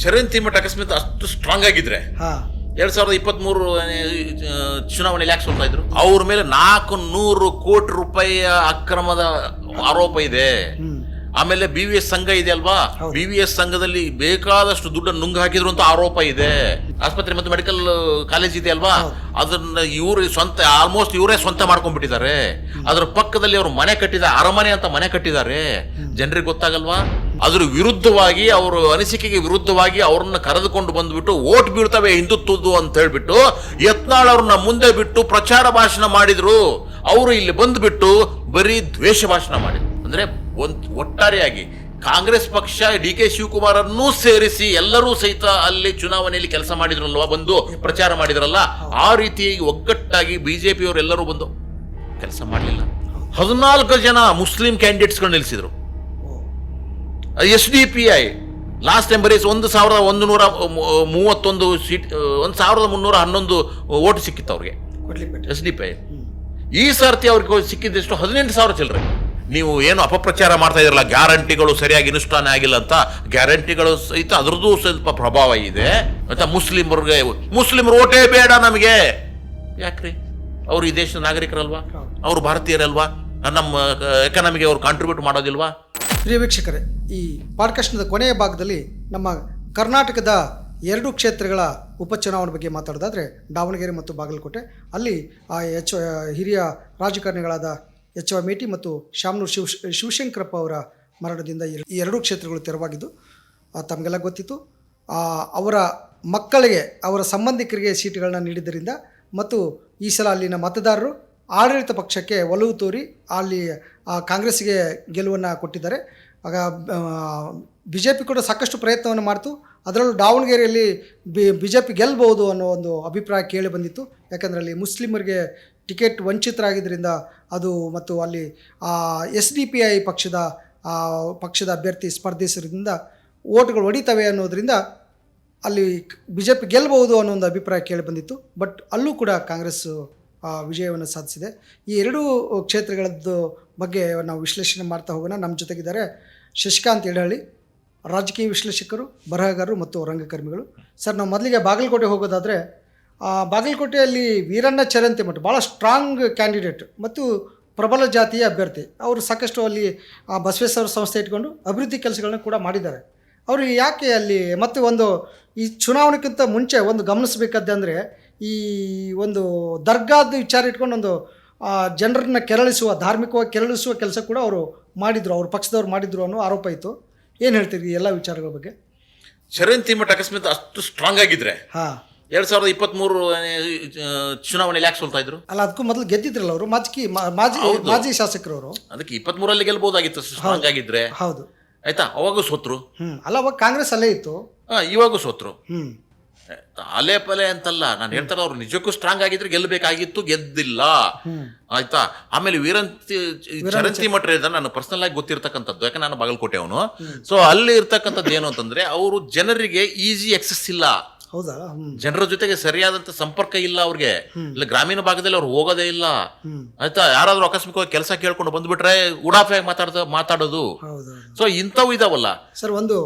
ಚರಂತಿ ಮಠ ಅಕಸ್ಮಾತ್ ಅಷ್ಟು ಸ್ಟ್ರಾಂಗ್ ಆಗಿದ್ರೆ 2023 ಚುನಾವಣೆಯಲ್ಲಿ ಯಾಕೆ ಸೋಲ್ತಾ ಇದ್ರು? ಅವ್ರ ಮೇಲೆ 400 ಕೋಟಿ ರೂಪಾಯಿ ಅಕ್ರಮದ ಆರೋಪ ಇದೆ. ಆಮೇಲೆ BVS ಸಂಘ ಇದೆ ಅಲ್ವಾ, BVS ಸಂಘದಲ್ಲಿ ಬೇಕಾದಷ್ಟು ದುಡ್ಡನ್ನು ನುಂಗು ಹಾಕಿದ್ರು ಅಂತ ಆರೋಪ ಇದೆ. ಆಸ್ಪತ್ರೆ ಮತ್ತು ಮೆಡಿಕಲ್ ಕಾಲೇಜ್ ಇದೆ ಅಲ್ವಾ, ಅದನ್ನ ಇವರು ಸ್ವಂತ ಆಲ್ಮೋಸ್ಟ್ ಇವರೇ ಸ್ವಂತ ಮಾಡ್ಕೊಂಡ್ಬಿಟ್ಟಿದ್ದಾರೆ. ಅದ್ರ ಪಕ್ಕದಲ್ಲಿ ಅವರು ಮನೆ ಕಟ್ಟಿದ್ದಾರೆ, ಅರಮನೆ ಅಂತ ಮನೆ ಕಟ್ಟಿದ್ದಾರೆ. ಜನರಿಗೆ ಗೊತ್ತಾಗಲ್ವಾ? ಅದ್ರ ವಿರುದ್ಧವಾಗಿ, ಅವರ ಅನಿಸಿಕೆಗೆ ವಿರುದ್ಧವಾಗಿ ಅವ್ರನ್ನ ಕರೆದುಕೊಂಡು ಬಂದ್ಬಿಟ್ಟು ಓಟ್ ಬೀಳ್ತವೆ ಹಿಂದುತ್ವದ್ದು ಅಂತ ಹೇಳ್ಬಿಟ್ಟು ಯತ್ನಾಳ್ ಅವ್ರನ್ನ ಮುಂದೆ ಬಿಟ್ಟು ಪ್ರಚಾರ ಭಾಷಣ ಮಾಡಿದ್ರು. ಅವರು ಇಲ್ಲಿ ಬಂದ್ಬಿಟ್ಟು ಬರೀ ದ್ವೇಷ ಭಾಷಣ ಮಾಡಿದ್ರು. ಅಂದ್ರೆ ಒಟ್ಟಾರೆಯಾಗಿ ಕಾಂಗ್ರೆಸ್ ಪಕ್ಷ DK ಶಿವಕುಮಾರ್ ಅನ್ನೂ ಸೇರಿಸಿ ಎಲ್ಲರೂ ಸಹಿತ ಅಲ್ಲಿ ಚುನಾವಣೆಯಲ್ಲಿ ಕೆಲಸ ಮಾಡಿದ್ರಲ್ವಾ, ಬಂದು ಪ್ರಚಾರ ಮಾಡಿದ್ರಲ್ಲ, ಆ ರೀತಿಯಾಗಿ ಒಗ್ಗಟ್ಟಾಗಿ ಬಿಜೆಪಿಯವರೆಲ್ಲರೂ ಬಂದು ಕೆಲಸ ಮಾಡಲಿಲ್ಲ. 14 ಜನ ಮುಸ್ಲಿಂ ಕ್ಯಾಂಡಿಡೇಟ್ಸ್ಗಳು ನಿಲ್ಲಿಸಿದ್ರು. SDPI ಲಾಸ್ಟ್ ಟೈಮ್ ಬರೀ 1131 ಸೀಟ್, 1311 ಓಟ್ ಸಿಕ್ಕಿತ್ತು ಅವ್ರಿಗೆ SDPI. ಈ ಸರ್ತಿ ಅವ್ರಿಗೆ ಸಿಕ್ಕಿದ್ದೆಷ್ಟು? 18,000 ಚಿಲ್ಲರೆ. ನೀವು ಏನು ಅಪಪ್ರಚಾರ ಮಾಡ್ತಾ ಇದ್ರಲ್ಲ, ಗ್ಯಾರಂಟಿಗಳು ಸರಿಯಾಗಿ ಅನುಷ್ಠಾನ ಆಗಿಲ್ಲ ಅಂತ, ಗ್ಯಾರಂಟಿಗಳು ಸಹಿತ ಅದ್ರದ್ದು ಸ್ವಲ್ಪ ಪ್ರಭಾವ ಇದೆ ಅಂತ. ಮುಸ್ಲಿಮರು ಓಟೇ ಬೇಡ ನಮಗೆ. ಯಾಕ್ರಿ? ಅವ್ರು ಈ ದೇಶದ ನಾಗರಿಕರಲ್ವಾ, ಅವರು ಭಾರತೀಯರಲ್ವಾ, ನಮ್ಮ ಎಕಾನಮಿಗೆ ಅವ್ರು ಕಾಂಟ್ರಿಬ್ಯೂಟ್ ಮಾಡೋದಿಲ್ವಾ? ಪ್ರಿಯ ವೀಕ್ಷಕರೇ, ಈ ಪಾಡ್ಕಾಸ್ಟ್ನ ಕೊನೆಯ ಭಾಗದಲ್ಲಿ ನಮ್ಮ ಕರ್ನಾಟಕದ 2 ಕ್ಷೇತ್ರಗಳ ಉಪಚುನಾವಣೆ ಬಗ್ಗೆ ಮಾತಾಡೋದಾದರೆ ದಾವಣಗೆರೆ ಮತ್ತು ಬಾಗಲಕೋಟೆ, ಅಲ್ಲಿ ಹಿರಿಯ ರಾಜಕಾರಣಿಗಳಾದ HY ಮೇಟಿ ಮತ್ತು ಶಾಮನೂರು ಶಿವಶಂಕರಪ್ಪ ಅವರ ಮರಣದಿಂದ ಈ 2 ಕ್ಷೇತ್ರಗಳು ತೆರವಾಗಿದ್ದು ತಮಗೆಲ್ಲ ಗೊತ್ತಿತ್ತು. ಅವರ ಮಕ್ಕಳಿಗೆ, ಅವರ ಸಂಬಂಧಿಕರಿಗೆ ಸೀಟುಗಳನ್ನ ನೀಡಿದ್ದರಿಂದ ಮತ್ತು ಈ ಸಲ ಅಲ್ಲಿನ ಮತದಾರರು ಆಡಳಿತ ಪಕ್ಷಕ್ಕೆ ಒಲವು ತೋರಿ ಅಲ್ಲಿ ಕಾಂಗ್ರೆಸ್ಗೆ ಗೆಲುವನ್ನು ಕೊಟ್ಟಿದ್ದಾರೆ. ಆಗ BJP ಕೂಡ ಸಾಕಷ್ಟು ಪ್ರಯತ್ನವನ್ನು ಮಾಡ್ತು. ಅದರಲ್ಲೂ ದಾವಣಗೆರೆಯಲ್ಲಿ BJP ಗೆಲ್ಲಬಹುದು ಅನ್ನೋ ಒಂದು ಅಭಿಪ್ರಾಯ ಕೇಳಿ ಬಂದಿತ್ತು. ಯಾಕಂದರೆ ಅಲ್ಲಿ ಮುಸ್ಲಿಮರಿಗೆ ಟಿಕೆಟ್ ವಂಚಿತರಾಗಿದ್ದರಿಂದ ಅದು, ಮತ್ತು ಅಲ್ಲಿ SDPI ಪಕ್ಷದ ಅಭ್ಯರ್ಥಿ ಸ್ಪರ್ಧಿಸಿದ್ರಿಂದ ಓಟ್ಗಳು ಹೊಡಿತವೆ ಅನ್ನೋದರಿಂದ ಅಲ್ಲಿ BJP ಗೆಲ್ಲಬಹುದು ಅನ್ನೋ ಒಂದು ಅಭಿಪ್ರಾಯ ಕೇಳಿ ಬಂದಿತ್ತು. ಬಟ್ ಅಲ್ಲೂ ಕೂಡ ಕಾಂಗ್ರೆಸ್ ವಿಜಯವನ್ನು ಸಾಧಿಸಿದೆ. ಈ 2 ಕ್ಷೇತ್ರಗಳದ್ದು ಬಗ್ಗೆ ನಾವು ವಿಶ್ಲೇಷಣೆ ಮಾಡ್ತಾ ಹೋಗೋಣ. ನಮ್ಮ ಜೊತೆಗಿದ್ದಾರೆ ಶಶಿಕಾಂತ್ ಯಡಹಳ್ಳಿ, ರಾಜಕೀಯ ವಿಶ್ಲೇಷಕರು, ಬರಹಗಾರರು ಮತ್ತು ರಂಗಕರ್ಮಿಗಳು. ಸರ್, ನಾವು ಮೊದಲಿಗೆ ಬಾಗಲಕೋಟೆ ಹೋಗೋದಾದರೆ, ಬಾಗಲಕೋಟೆಯಲ್ಲಿ ವೀರಣ್ಣ ಚರಂತಿಮಠ ಭಾಳ ಸ್ಟ್ರಾಂಗ್ ಕ್ಯಾಂಡಿಡೇಟ್ ಮತ್ತು ಪ್ರಬಲ ಜಾತಿಯ ಅಭ್ಯರ್ಥಿ. ಅವರು ಸಾಕಷ್ಟು ಅಲ್ಲಿ ಬಸವೇಶ್ವರ ಸಂಸ್ಥೆ ಇಟ್ಕೊಂಡು ಅಭಿವೃದ್ಧಿ ಕೆಲಸಗಳನ್ನ ಕೂಡ ಮಾಡಿದ್ದಾರೆ. ಅವರು ಯಾಕೆ ಅಲ್ಲಿ ಮತ್ತು ಒಂದು ಈ ಚುನಾವಣೆಗಿಂತ ಮುಂಚೆ ಒಂದು ಗಮನಿಸಬೇಕಾದ್ರೆ, ಈ ಒಂದು ದರ್ಗಾದ ವಿಚಾರ ಇಟ್ಕೊಂಡು ಒಂದು ಜನರನ್ನ ಧಾರ್ಮಿಕವಾಗಿ ಕೆರಳಿಸುವ ಕೆಲಸ ಕೂಡ ಅವರು ಮಾಡಿದರು, ಅವ್ರ ಪಕ್ಷದವ್ರು ಮಾಡಿದ್ರು ಅನ್ನೋ ಆರೋಪ ಇತ್ತು. ಏನು ಹೇಳ್ತೀರಿ ಈ ಎಲ್ಲ ವಿಚಾರಗಳ ಬಗ್ಗೆ? ಚರಂತಿ ಮಠ ಅಕಸ್ಮಾತ್ ಅಷ್ಟು ಸ್ಟ್ರಾಂಗ್ ಆಗಿದ್ರೆ 2023 ಚುನಾವಣೆಯಲ್ಲಿ ಯಾಕೆ ಸೋಲ್ತಾ ಇದ್ರು? ಅಲ್ಲ, ಅದಕ್ಕೂ ಮೊದಲು ಗೆದ್ದಿದ್ರಲ್ಲ ಅವರು, ಮಾಜಿ ಶಾಸಕರು ಅವರು. ಅದಕ್ಕೆ 23ರಲ್ಲಿ ಗೆಲ್ಬಹುದಾಗಿತ್ತು ಸ್ಟ್ರಾಂಗ್ ಆಗಿದ್ರೆ. ಹೌದು, ಆಯ್ತಾ? ಅವಾಗೂ ಸೋತ್ರು. ಅಲ್ಲ, ಅವಾಗ ಕಾಂಗ್ರೆಸ್ ಅಲ್ಲೇ ಇತ್ತು, ಇವಾಗೂ ಸೋತ್ರು. ಅಲೆ ಪಲೆ ಅಂತಲ್ಲ ನಾನು ಹೇಳ್ತಾರೆ, ಅವ್ರು ನಿಜಕ್ಕೂ ಸ್ಟ್ರಾಂಗ್ ಆಗಿದ್ರೆ ಗೆಲ್ಲಬೇಕಾಗಿತ್ತು, ಗೆದ್ದಿಲ್ಲ. ಆಯ್ತಾ? ಆಮೇಲೆ ಚರಂತಿ ಮಠ ನಾನು ಪರ್ಸನಲ್ ಆಗಿ ಗೊತ್ತಿರ್ತಕ್ಕಂಥದ್ದು, ಯಾಕಂದ್ರೆ ನಾನು ಬಾಗಲಕೋಟೆ ಅವನು. ಸೊ ಅಲ್ಲಿ ಇರ್ತಕ್ಕಂಥದ್ದು ಏನು ಅಂತಂದ್ರೆ, ಅವರು ಜನರಿಗೆ ಈಸಿ ಆಕ್ಸೆಸ್ ಇಲ್ಲ. ಹೌದಾ? ಜನರ ಜೊತೆಗೆ ಸರಿಯಾದಂತ ಸಂಪರ್ಕ ಇಲ್ಲ ಅವ್ರಿಗೆ. ಇಲ್ಲ, ಗ್ರಾಮೀಣ ಭಾಗದಲ್ಲಿ ಅವ್ರು ಹೋಗೋದೇ ಇಲ್ಲ. ಆಯ್ತಾ? ಯಾರಾದ್ರೂ ಆಕಸ್ಮಿಕವಾಗಿ ಕೆಲಸ ಕೇಳ್ಕೊಂಡು ಬಂದ್ಬಿಟ್ರೆ ಉಡಾಫೆಯಾಗಿ ಮಾತಾಡೋದು. ಸೊ ಇಂಥವು ಇದಾವಲ್ಲ ಸರ್. ಒಂದು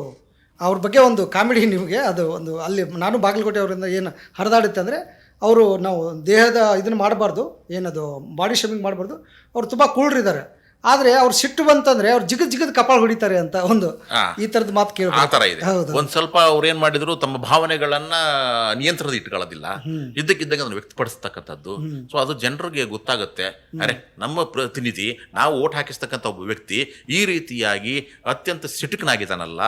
ಅವ್ರ ಬಗ್ಗೆ ಒಂದು ಕಾಮಿಡಿ ನಿಮಗೆ, ಅದು ಒಂದು ಅಲ್ಲಿ ನಾನು ಬಾಗಲಕೋಟೆ ಅವರಿಂದ ಏನು ಹರಿದಾಡುತ್ತೆ ಅಂದರೆ, ಅವರು ನಾವು ದೇಹದ ಇದನ್ನು ಮಾಡಬಾರ್ದು, ಏನದು ಬಾಡಿ ಶೇಮಿಂಗ್ ಮಾಡಬಾರ್ದು, ಅವ್ರು ತುಂಬ ಕೂಳ್ರಿದ್ದಾರೆ. ಆದರೆ ಅವ್ರು ಸಿಟ್ಟು ಬಂತಂದ್ರೆ ಅವ್ರು ಜಿಗದ್ ಕಪಾಳ ಹೊಡಿತಾರೆ ಅಂತ ಒಂದು ಈ ಥರದ ಮಾತು ಕೇಳಿ ಆ ಥರ ಇದೆ. ಒಂದು ಸ್ವಲ್ಪ ಅವ್ರು ಏನು ಮಾಡಿದ್ರು, ತಮ್ಮ ಭಾವನೆಗಳನ್ನ ನಿಯಂತ್ರಣದ ಇಟ್ಕೊಳ್ಳೋದಿಲ್ಲ, ಇದ್ದಕ್ಕಿದ್ದಾಗ ಅದನ್ನು ವ್ಯಕ್ತಪಡಿಸ್ತಕ್ಕಂಥದ್ದು. ಸೊ ಅದು ಜನರಿಗೆ ಗೊತ್ತಾಗುತ್ತೆ, ಅರೆ ನಮ್ಮ ಪ್ರತಿನಿಧಿ, ನಾವು ಓಟ್ ಹಾಕಿಸ್ತಕ್ಕಂಥ ಒಬ್ಬ ವ್ಯಕ್ತಿ ಈ ರೀತಿಯಾಗಿ ಅತ್ಯಂತ ಸಿಟುಕನಾಗಿದ್ದಾನಲ್ಲ,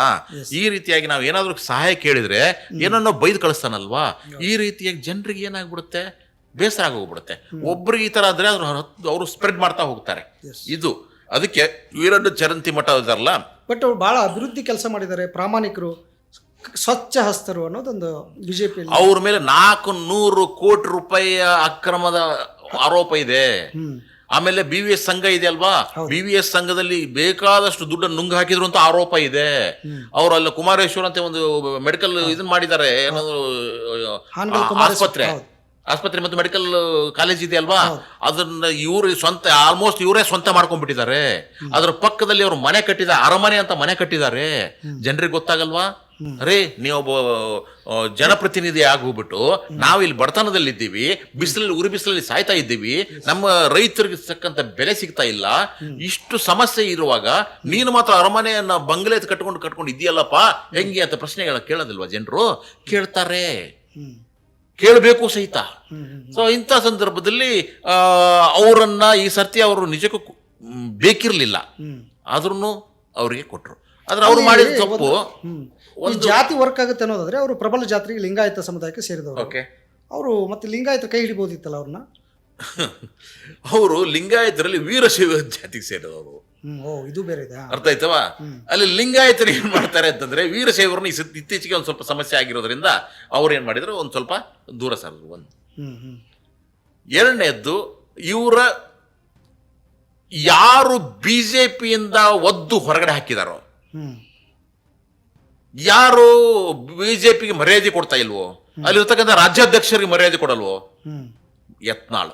ಈ ರೀತಿಯಾಗಿ ನಾವು ಏನಾದ್ರೂ ಸಹಾಯ ಕೇಳಿದ್ರೆ ಏನನ್ನೋ ಬೈದು ಕಳಿಸ್ತಾನಲ್ವಾ, ಈ ರೀತಿಯಾಗಿ ಜನರಿಗೆ ಏನಾಗ್ಬಿಡುತ್ತೆ, ಬೇಸರ ಆಗೋಗ್ಬಿಡುತ್ತೆ. ಒಬ್ರಿಗೆ ಈ ತರ ಆದ್ರೆ ಅವರು ಸ್ಪ್ರೆಡ್ ಮಾಡ್ತಾ ಹೋಗ್ತಾರೆ. ಇದು ಅದಕ್ಕೆ ವೀರಣ್ಣ ಚರಂತಿ ಮಠ ಇದಾರಲ್ಲ, ಬಟ್ ಅವ್ರು ಬಹಳ ಅಭಿವೃದ್ಧಿ ಕೆಲಸ ಮಾಡಿದ್ದಾರೆ, ಪ್ರಾಮಾಣಿಕರು, ಸ್ವಚ್ಛ ಹಸ್ತರು ಅನ್ನೋದೊಂದು ಬಿಜೆಪಿ. ಅವ್ರ ಮೇಲೆ 400 ಕೋಟಿ ರೂಪಾಯಿ ಅಕ್ರಮದ ಆರೋಪ ಇದೆ. ಆಮೇಲೆ BVS ಸಂಘ ಇದೆ ಅಲ್ವಾ, BVS ಸಂಘದಲ್ಲಿ ಬೇಕಾದಷ್ಟು ದುಡ್ಡನ್ನು ನುಂಗು ಹಾಕಿದ್ರು ಅಂತ ಆರೋಪ ಇದೆ. ಅವರು ಅಲ್ಲಿ ಕುಮಾರೇಶ್ವರ ಅಂತ ಒಂದು ಮೆಡಿಕಲ್ ಇದನ್ನ ಮಾಡಿದ್ದಾರೆ, ಏನಾದ್ರು ಆಸ್ಪತ್ರೆ ಮತ್ತು ಮೆಡಿಕಲ್ ಕಾಲೇಜ್ ಇದೆ ಅಲ್ವಾ, ಅದನ್ನ ಆಲ್ಮೋಸ್ಟ್ ಇವರೇ ಸ್ವಂತ ಮಾಡ್ಕೊಂಡ್ಬಿಟ್ಟಿದ್ದಾರೆ. ಅದ್ರ ಪಕ್ಕದಲ್ಲಿ ಅವರು ಮನೆ ಕಟ್ಟಿದ್ದಾರೆ, ಅರಮನೆ ಅಂತ ಮನೆ ಕಟ್ಟಿದ್ದಾರೆ. ಜನರಿಗೆ ಗೊತ್ತಾಗಲ್ವಾ? ಅರೇ ನೀವೊಬ್ಬ ಜನಪ್ರತಿನಿಧಿ ಆಗೋಗ್ಬಿಟ್ಟು ನಾವಿಲ್ಲಿ ಬಡತನದಲ್ಲಿದ್ದೀವಿ, ಬಿಸಿಲಲ್ಲಿ ಉರಿ ಬಿಸಿಲಲ್ಲಿ ಸಾಯ್ತಾ ಇದ್ದೀವಿ, ನಮ್ಮ ರೈತರಿಗೆ ತಕ್ಕಂತ ಬೆಲೆ ಸಿಗ್ತಾ ಇಲ್ಲ, ಇಷ್ಟು ಸಮಸ್ಯೆ ಇರುವಾಗ ನೀನು ಮಾತ್ರ ಅರಮನೆಯನ್ನ ಬಂಗ್ಲೆ ಕಟ್ಕೊಂಡು ಇದೆಯಲ್ಲಪ್ಪ ಹೆಂಗೆ ಅಂತ ಪ್ರಶ್ನೆಗಳ ಕೇಳೋದಿಲ್ವಾ ಜನರು? ಕೇಳ್ತಾರೆ, ಕೇಳಬೇಕು ಸಹಿತ. ಸೊ ಇಂಥ ಸಂದರ್ಭದಲ್ಲಿ ಅವರನ್ನ ಈ ಸರ್ತಿ ಅವರು ನಿಜಕ್ಕೂ ಬೇಕಿರ್ಲಿಲ್ಲ, ಆದ್ರೂ ಅವರಿಗೆ ಕೊಟ್ರು. ಆದ್ರೆ ಅವ್ರು ಮಾಡಿದ ತಪ್ಪು ಒಂದು ಜಾತಿ ವರ್ಕ್ ಆಗುತ್ತೆ ಅನ್ನೋದಾದ್ರೆ ಅವರು ಪ್ರಬಲ ಜಾತಿಗೆ ಲಿಂಗಾಯತ ಸಮುದಾಯಕ್ಕೆ ಸೇರಿದವರು. ಅವರು ಮತ್ತೆ ಲಿಂಗಾಯತ ಕೈ ಹಿಡಿಬಹುದಿತ್ತಲ್ಲ ಅವ್ರನ್ನ. ಅವರು ಲಿಂಗಾಯತರಲ್ಲಿ ವೀರಶೈವ ಜಾತಿಗೆ ಸೇರಿದವರು. ಇದು ಬೇರೆ ಇದೆ, ಅರ್ಥ ಆಯ್ತವಾ? ಅಲ್ಲಿ ಲಿಂಗಾಯತರು ಏನ್ ಮಾಡ್ತಾರೆ ಅಂತಂದ್ರೆ ವೀರಶೈವರನ್ನ ಇತ್ತೀಚೆಗೆ ಒಂದ್ ಸ್ವಲ್ಪ ಸಮಸ್ಯೆ ಆಗಿರೋದ್ರಿಂದ ಅವ್ರು ಏನ್ ಮಾಡಿದ್ರು, ಒಂದ್ ಸ್ವಲ್ಪ ದೂರ ಸಾರಿದ್ರು. ಒಂದು ಎರಡನೇದ್ದು, ಇವರ ಯಾರು ಬಿಜೆಪಿಯಿಂದ ಒದ್ದು ಹೊರಗಡೆ ಹಾಕಿದಾರೋ, ಯಾರು ಬಿಜೆಪಿಗೆ ಮರ್ಯಾದೆ ಕೊಡ್ತಾ ಇಲ್ವೋ, ಅಲ್ಲಿರ್ತಕ್ಕಂಥ ರಾಜ್ಯಾಧ್ಯಕ್ಷರಿಗೆ ಮರ್ಯಾದೆ ಕೊಡಲ್ವೋ, ಯತ್ನಾಳ್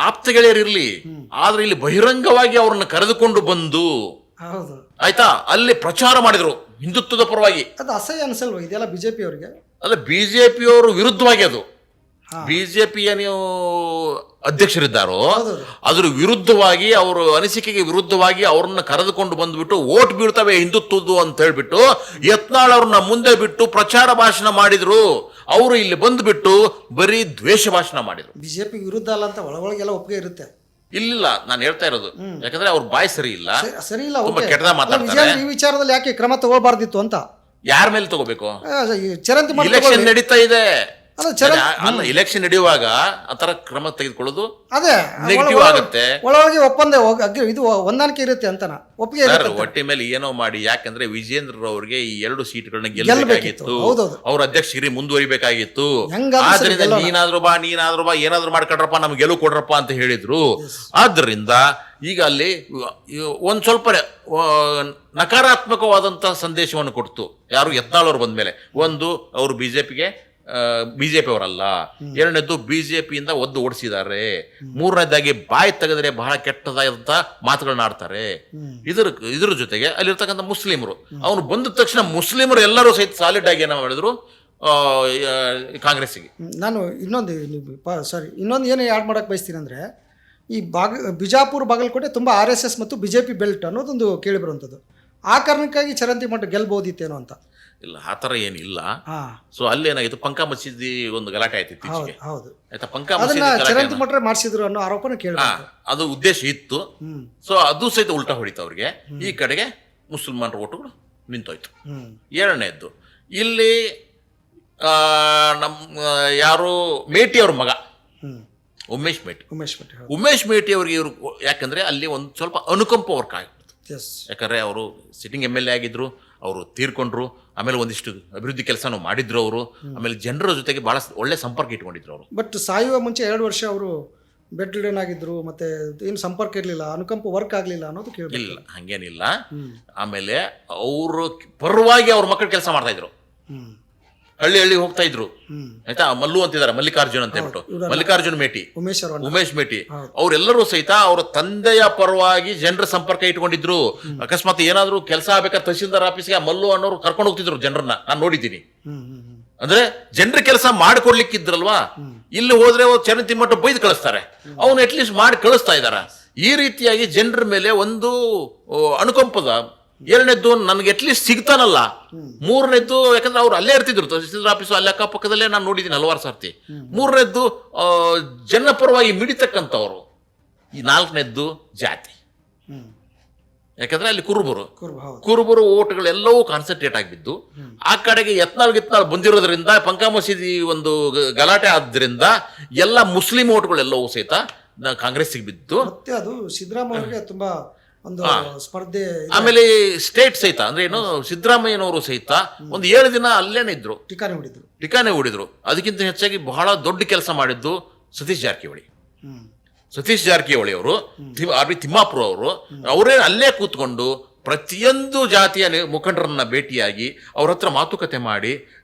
ಆಪ್ತ ಗೆಳೆಯರಿರ್ಲಿ, ಆದ್ರೆ ಇಲ್ಲಿ ಬಹಿರಂಗವಾಗಿ ಅವ್ರನ್ನ ಕರೆದುಕೊಂಡು ಬಂದು ಆಯ್ತಾ ಅಲ್ಲಿ ಪ್ರಚಾರ ಮಾಡಿದ್ರು ಹಿಂದುತ್ವದ ಪರವಾಗಿ. ಅದು ಅಸಹ್ಯ ಅನ್ಸಲ್ವ ಇದೆಲ್ಲ ಬಿಜೆಪಿ ಅವರಿಗೆ? ಅಲ್ಲ, ಬಿಜೆಪಿಯವರು ವಿರುದ್ಧವಾಗಿ, ಅದು ಬಿಜೆಪಿಯ ನೀವು ಅಧ್ಯಕ್ಷರಿದ್ದಾರೋ ಅದ್ರ ವಿರುದ್ಧವಾಗಿ, ಅವರ ಅನಿಸಿಕೆಗೆ ವಿರುದ್ಧವಾಗಿ ಅವ್ರನ್ನ ಕರೆದುಕೊಂಡು ಬಂದ್ಬಿಟ್ಟು ಓಟ್ ಬೀಳ್ತವೆ ಹಿಂದುತ್ವದ್ದು ಅಂತ ಹೇಳ್ಬಿಟ್ಟು ಯತ್ನಾಳ್ ಅವ್ರನ್ನ ಮುಂದೆ ಬಿಟ್ಟು ಪ್ರಚಾರ ಭಾಷಣ ಮಾಡಿದ್ರು. ಅವರು ಇಲ್ಲಿ ಬಂದ್ಬಿಟ್ಟು ಬರೀ ದ್ವೇಷ ಭಾಷಣ ಮಾಡಿದ್ರು. ಬಿಜೆಪಿ ವಿರುದ್ಧ ಅಲ್ಲ ಅಂತ ಒಳಗೊಳಗೆಲ್ಲ ಒಪ್ಪಿಗೆ ಇರುತ್ತೆ. ಇಲ್ಲ, ನಾನು ಹೇಳ್ತಾ ಇರೋದು ಯಾಕಂದ್ರೆ ಅವ್ರ ಬಾಯಿ ಸರಿ ಇಲ್ಲ, ತುಂಬಾ ಓಕೆ. ಕೆಟ್ಟದಾಗ ಮಾತಾಡ್ತಾರೆ. ಈ ವಿಚಾರದಲ್ಲಿ ಯಾಕೆ ಕ್ರಮ ತಗೋಬಾರ್ದಿತ್ತು ಅಂತ ಯಾರ ಮೇಲೆ ತಗೋಬೇಕು? ಚರಂತಿ ಇಲೆಕ್ಷನ್ ನಡೀತಾ ಇದೆ, ಅಲ್ಲ ಇಲೆಕ್ಷನ್ ನಡೆಯುವಾಗ ಆತರ ಕ್ರಮ ತೆಗೆದುಕೊಳ್ಳೋದು ಅದೇ ನೆಗೆಟಿವ್ ಆಗುತ್ತೆ. ಒಳಗೆ ಒಪ್ಪಂದ ಇದು ಹೊಂದಾಣಿಕೆ ಇರುತ್ತೆ ಅಂತ ಒಪ್ಪಿಗೆ ಇರುತ್ತೆ. ಒಟ್ಟಿ ಮೇಲೆ ಏನೋ ಮಾಡಿ, ಯಾಕಂದ್ರೆ ವಿಜೇಂದ್ರ ಅವ್ರಿಗೆ ಈ 2 ಸೀಟ್ಗಳನ್ನ ಗೆಲ್ಲಬೇಕಾಗಿತ್ತು, ಅವ್ರ ಅಧ್ಯಕ್ಷಗಿರಿ ಮುಂದುವರಿಬೇಕಾಗಿತ್ತು. ಆದ್ರಿಂದ ನೀನಾದ್ರೂ ಬಾ ಏನಾದ್ರೂ ಮಾಡ್ಕೊಡ್ರಪ್ಪ, ನಮ್ಗೆ ಗೆಲುವು ಕೊಡ್ರಪ್ಪ ಅಂತ ಹೇಳಿದ್ರು. ಆದ್ರಿಂದ ಈಗ ಅಲ್ಲಿ ಒಂದ್ ಸ್ವಲ್ಪ ನಕಾರಾತ್ಮಕವಾದಂತಹ ಸಂದೇಶವನ್ನು ಕೊಡ್ತು ಯಾರು ಯತ್ನಾಳ್ ಅವ್ರು ಬಂದ್ಮೇಲೆ. ಒಂದು, ಅವರು ಬಿಜೆಪಿ ಅವರಲ್ಲ, ಎರಡನೇದ್ದು ಬಿಜೆಪಿಯಿಂದ ಒದ್ದು ಓಡಿಸಿದ್ದಾರೆ, ಮೂರನೇದಾಗಿ ಬಾಯಿ ತೆಗೆದ್ರೆ ಬಹಳ ಕೆಟ್ಟದಾದಂತ ಮಾತುಗಳನ್ನ ಆಡ್ತಾರೆ. ಇದ್ರ ಜೊತೆಗೆ ಅಲ್ಲಿರ್ತಕ್ಕಂಥ ಮುಸ್ಲಿಮರು, ಅವನು ಬಂದ ತಕ್ಷಣ ಮುಸ್ಲಿಮರು ಎಲ್ಲರೂ ಸಹಿತ ಸಾಲಿಡ್ ಆಗಿ ಏನೋ ಮಾಡಿದ್ರು ಕಾಂಗ್ರೆಸ್ಸಿಗೆ. ನಾನು ಇನ್ನೊಂದು ಏನು ಆ್ಯಡ್ ಮಾಡಕ್ ಬಯಸ್ತೀನಿ ಅಂದ್ರೆ, ಈ ಬಿಜಾಪುರ ಬಾಗಲಕೋಟೆ ತುಂಬಾ RSS ಮತ್ತು ಬಿಜೆಪಿ ಬೆಲ್ಟ್ ಅನ್ನೋದೊಂದು ಕೇಳಿ ಬರುವಂಥದ್ದು. ಆ ಕಾರಣಕ್ಕಾಗಿ ಚರಂತಿ ಮಠ ಗೆಲ್ಬಹುದಿತ್ತೇನೋ ಅಂತ. ಇಲ್ಲ, ಆ ಥರ ಏನಿಲ್ಲ. ಸೊ ಅಲ್ಲಿ ಏನಾಗಿತ್ತು, ಪಂಕಾ ಮಸೀದಿ ಒಂದು ಗಲಾಟೆ ಆಯ್ತು ಇತ್ತೀಚೆಗೆ. ಆಯ್ತಾ, ಪಂಕಾ ಚರಂತಿ ಮಠ ಮಾಡಿಸಿದ್ರು ಅನ್ನೋ ಆರೋಪನ ಕೇಳಿ, ಅದು ಉದ್ದೇಶ ಇತ್ತು. ಸೊ ಅದು ಸಹಿತ ಉಲ್ಟಾ ಹೊಡಿತು ಅವ್ರಿಗೆ. ಈ ಕಡೆಗೆ ಮುಸಲ್ಮಾನರ ಓಟುಗಳು ನಿಂತೋಯ್ತು. ಎರಡನೇದ್ದು, ಇಲ್ಲಿ ನಮ್ಮ ಯಾರು ಮೇಟಿ ಅವ್ರ ಮಗ ಉಮೇಶ್ ಮೇಟಿ ಅವ್ರಿಗೆ ಇವರು, ಯಾಕಂದ್ರೆ ಅಲ್ಲಿ ಒಂದು ಸ್ವಲ್ಪ ಅನುಕಂಪ ವರ್ಕ್ ಆಗಿಬಿಡ್ತು. ಯಾಕಂದ್ರೆ ಅವರು ಸಿಟ್ಟಿಂಗ್ MLA ಆಗಿದ್ರು, ಅವರು ತೀರ್ಕೊಂಡ್ರು, ಆಮೇಲೆ ಒಂದಿಷ್ಟು ಅಭಿವೃದ್ಧಿ ಕೆಲಸನೂ ಮಾಡಿದ್ರು ಅವರು, ಆಮೇಲೆ ಜನರ ಜೊತೆಗೆ ಬಹಳ ಒಳ್ಳೆ ಸಂಪರ್ಕ ಇಟ್ಕೊಂಡಿದ್ರು ಅವರು. ಬಟ್ ಸಾಯುವ ಮುಂಚೆ 2 ವರ್ಷ ಅವರು ಬೆಡ್ ರಿಡನ್ ಆಗಿದ್ರು, ಮತ್ತೆ ಏನು ಸಂಪರ್ಕ ಇರಲಿಲ್ಲ, ಅನುಕಂಪ ವರ್ಕ್ ಆಗಲಿಲ್ಲ ಅನ್ನೋದು ಕೇಳಿ. ಇಲ್ಲ, ಹಂಗೇನಿಲ್ಲ. ಆಮೇಲೆ ಅವರು ಪರವಾಗಿ ಅವ್ರ ಮಕ್ಕಳು ಕೆಲಸ ಮಾಡ್ತಾ ಇದ್ರು, ಹಳ್ಳಿ ಹೋಗ್ತಾ ಇದ್ರು. ಆಯ್ತಾ, ಮಲ್ಲು ಅಂತಿದ್ದಾರೆ, ಮಲ್ಲಿಕಾರ್ಜುನ್ ಅಂತ ಹೇಳ್ಬಿಟ್ಟು, ಮಲ್ಲಿಕಾರ್ಜುನ್ ಮೇಟಿ, ಉಮೇಶ್ ಮೇಟಿ, ಅವರೆಲ್ಲರೂ ಸಹಿತ ಅವರ ತಂದೆಯ ಪರವಾಗಿ ಜನರ ಸಂಪರ್ಕ ಇಟ್ಕೊಂಡಿದ್ರು. ಅಕಸ್ಮಾತ್ ಏನಾದ್ರು ಕೆಲಸ ಆಗ್ಬೇಕಾದ್ರೆ ತಹಶೀಲ್ದಾರ್ ಆಫೀಸ್ಗೆ ಮಲ್ಲು ಅನ್ನೋರು ಕರ್ಕೊಂಡು ಹೋಗ್ತಿದ್ರು ಜನರನ್ನ, ನಾನು ನೋಡಿದ್ದೀನಿ. ಅಂದ್ರೆ ಜನರ ಕೆಲಸ ಮಾಡಿಕೊಡ್ಲಿಕ್ಕಿದ್ರಲ್ವಾ, ಇಲ್ಲಿ ಹೋದ್ರೆ ಚರಂತಿ ಮಠ ಬೈದು ಕಳಿಸ್ತಾರೆ, ಅವನು ಅಟ್ಲೀಸ್ಟ್ ಮಾಡಿ ಕಳಿಸ್ತಾ ಇದಾರ. ಈ ರೀತಿಯಾಗಿ ಜನರ ಮೇಲೆ ಒಂದು ಅನುಕಂಪದ. ಎರಡನೇದ್ದು, ನನಗೆ ಅಟ್ಲೀಸ್ಟ್ ಸಿಗ್ತಾನಲ್ಲ. ಮೂರನೇದ್ದು, ಯಾಕಂದ್ರೆ ಅವ್ರು ಅಲ್ಲೇ ಇರ್ತಿದ್ರು, ತಹಸೀಲ್ದಾರ್ ಆಫೀಸು ಅಲ್ಲೇ ಅಕ್ಕಪಕ್ಕದಲ್ಲೇ ನಾನು ನೋಡಿದ್ದೀನಿ ಹಲವಾರು ಸರ್ತಿ. ಮೂರನೇದ್ದು, ಜನಪರವಾಗಿ ಮಿಡಿತಕ್ಕಂಥವ್ರು. ಈ ನಾಲ್ಕನೇದ್ದು ಜಾತಿ, ಯಾಕಂದ್ರೆ ಅಲ್ಲಿ ಕುರುಬರು ಓಟ್ಗಳೆಲ್ಲವೂ ಕಾನ್ಸಂಟ್ರೇಟ್ ಆಗಿದ್ದು ಆ ಕಡೆಗೆ ಯತ್ನಾಳ್ ಬಂದಿರೋದ್ರಿಂದ, ಪಂಕಾ ಮಸೀದಿ ಒಂದು ಗಲಾಟೆ ಆದ್ರಿಂದ ಎಲ್ಲ ಮುಸ್ಲಿಂ ಓಟ್ಗಳೆಲ್ಲವೂ ಸಹಿತ ಕಾಂಗ್ರೆಸ್ಸಿಗೆ ಬಿದ್ದು. ಮತ್ತೆ ಅದು ಸಿದ್ದರಾಮಯ್ಯ ಅವರಿಗೆ ತುಂಬಾ ಒಂದು ಸ್ಪರ್ಧೆ. ಆಮೇಲೆ ಸ್ಟೇಟ್ ಸಹಿತ ಅಂದ್ರೆ ಏನು, ಸಿದ್ದರಾಮಯ್ಯನವರು ಸಹಿತ ಒಂದು 7 ದಿನ ಅಲ್ಲೇನೆ ಇದ್ರು, ಠಿಕಾನೆ ಹೂಡಿದ್ರು. ಅದಕ್ಕಿಂತ ಹೆಚ್ಚಾಗಿ ಬಹಳ ದೊಡ್ಡ ಕೆಲಸ ಮಾಡಿದ್ದು ಸತೀಶ್ ಜಾರಕಿಹೊಳಿ ಅವರು, ತಿಮ್ಮಾಪುರ ಅವರು. ಅವರೇ ಅಲ್ಲೇ ಕೂತ್ಕೊಂಡು ಪ್ರತಿಯೊಂದು ಜಾತಿಯ ಮುಖಂಡರನ್ನ ಭೇಟಿಯಾಗಿ ಅವ್ರ ಹತ್ರ ಮಾತುಕತೆ ಮಾಡಿ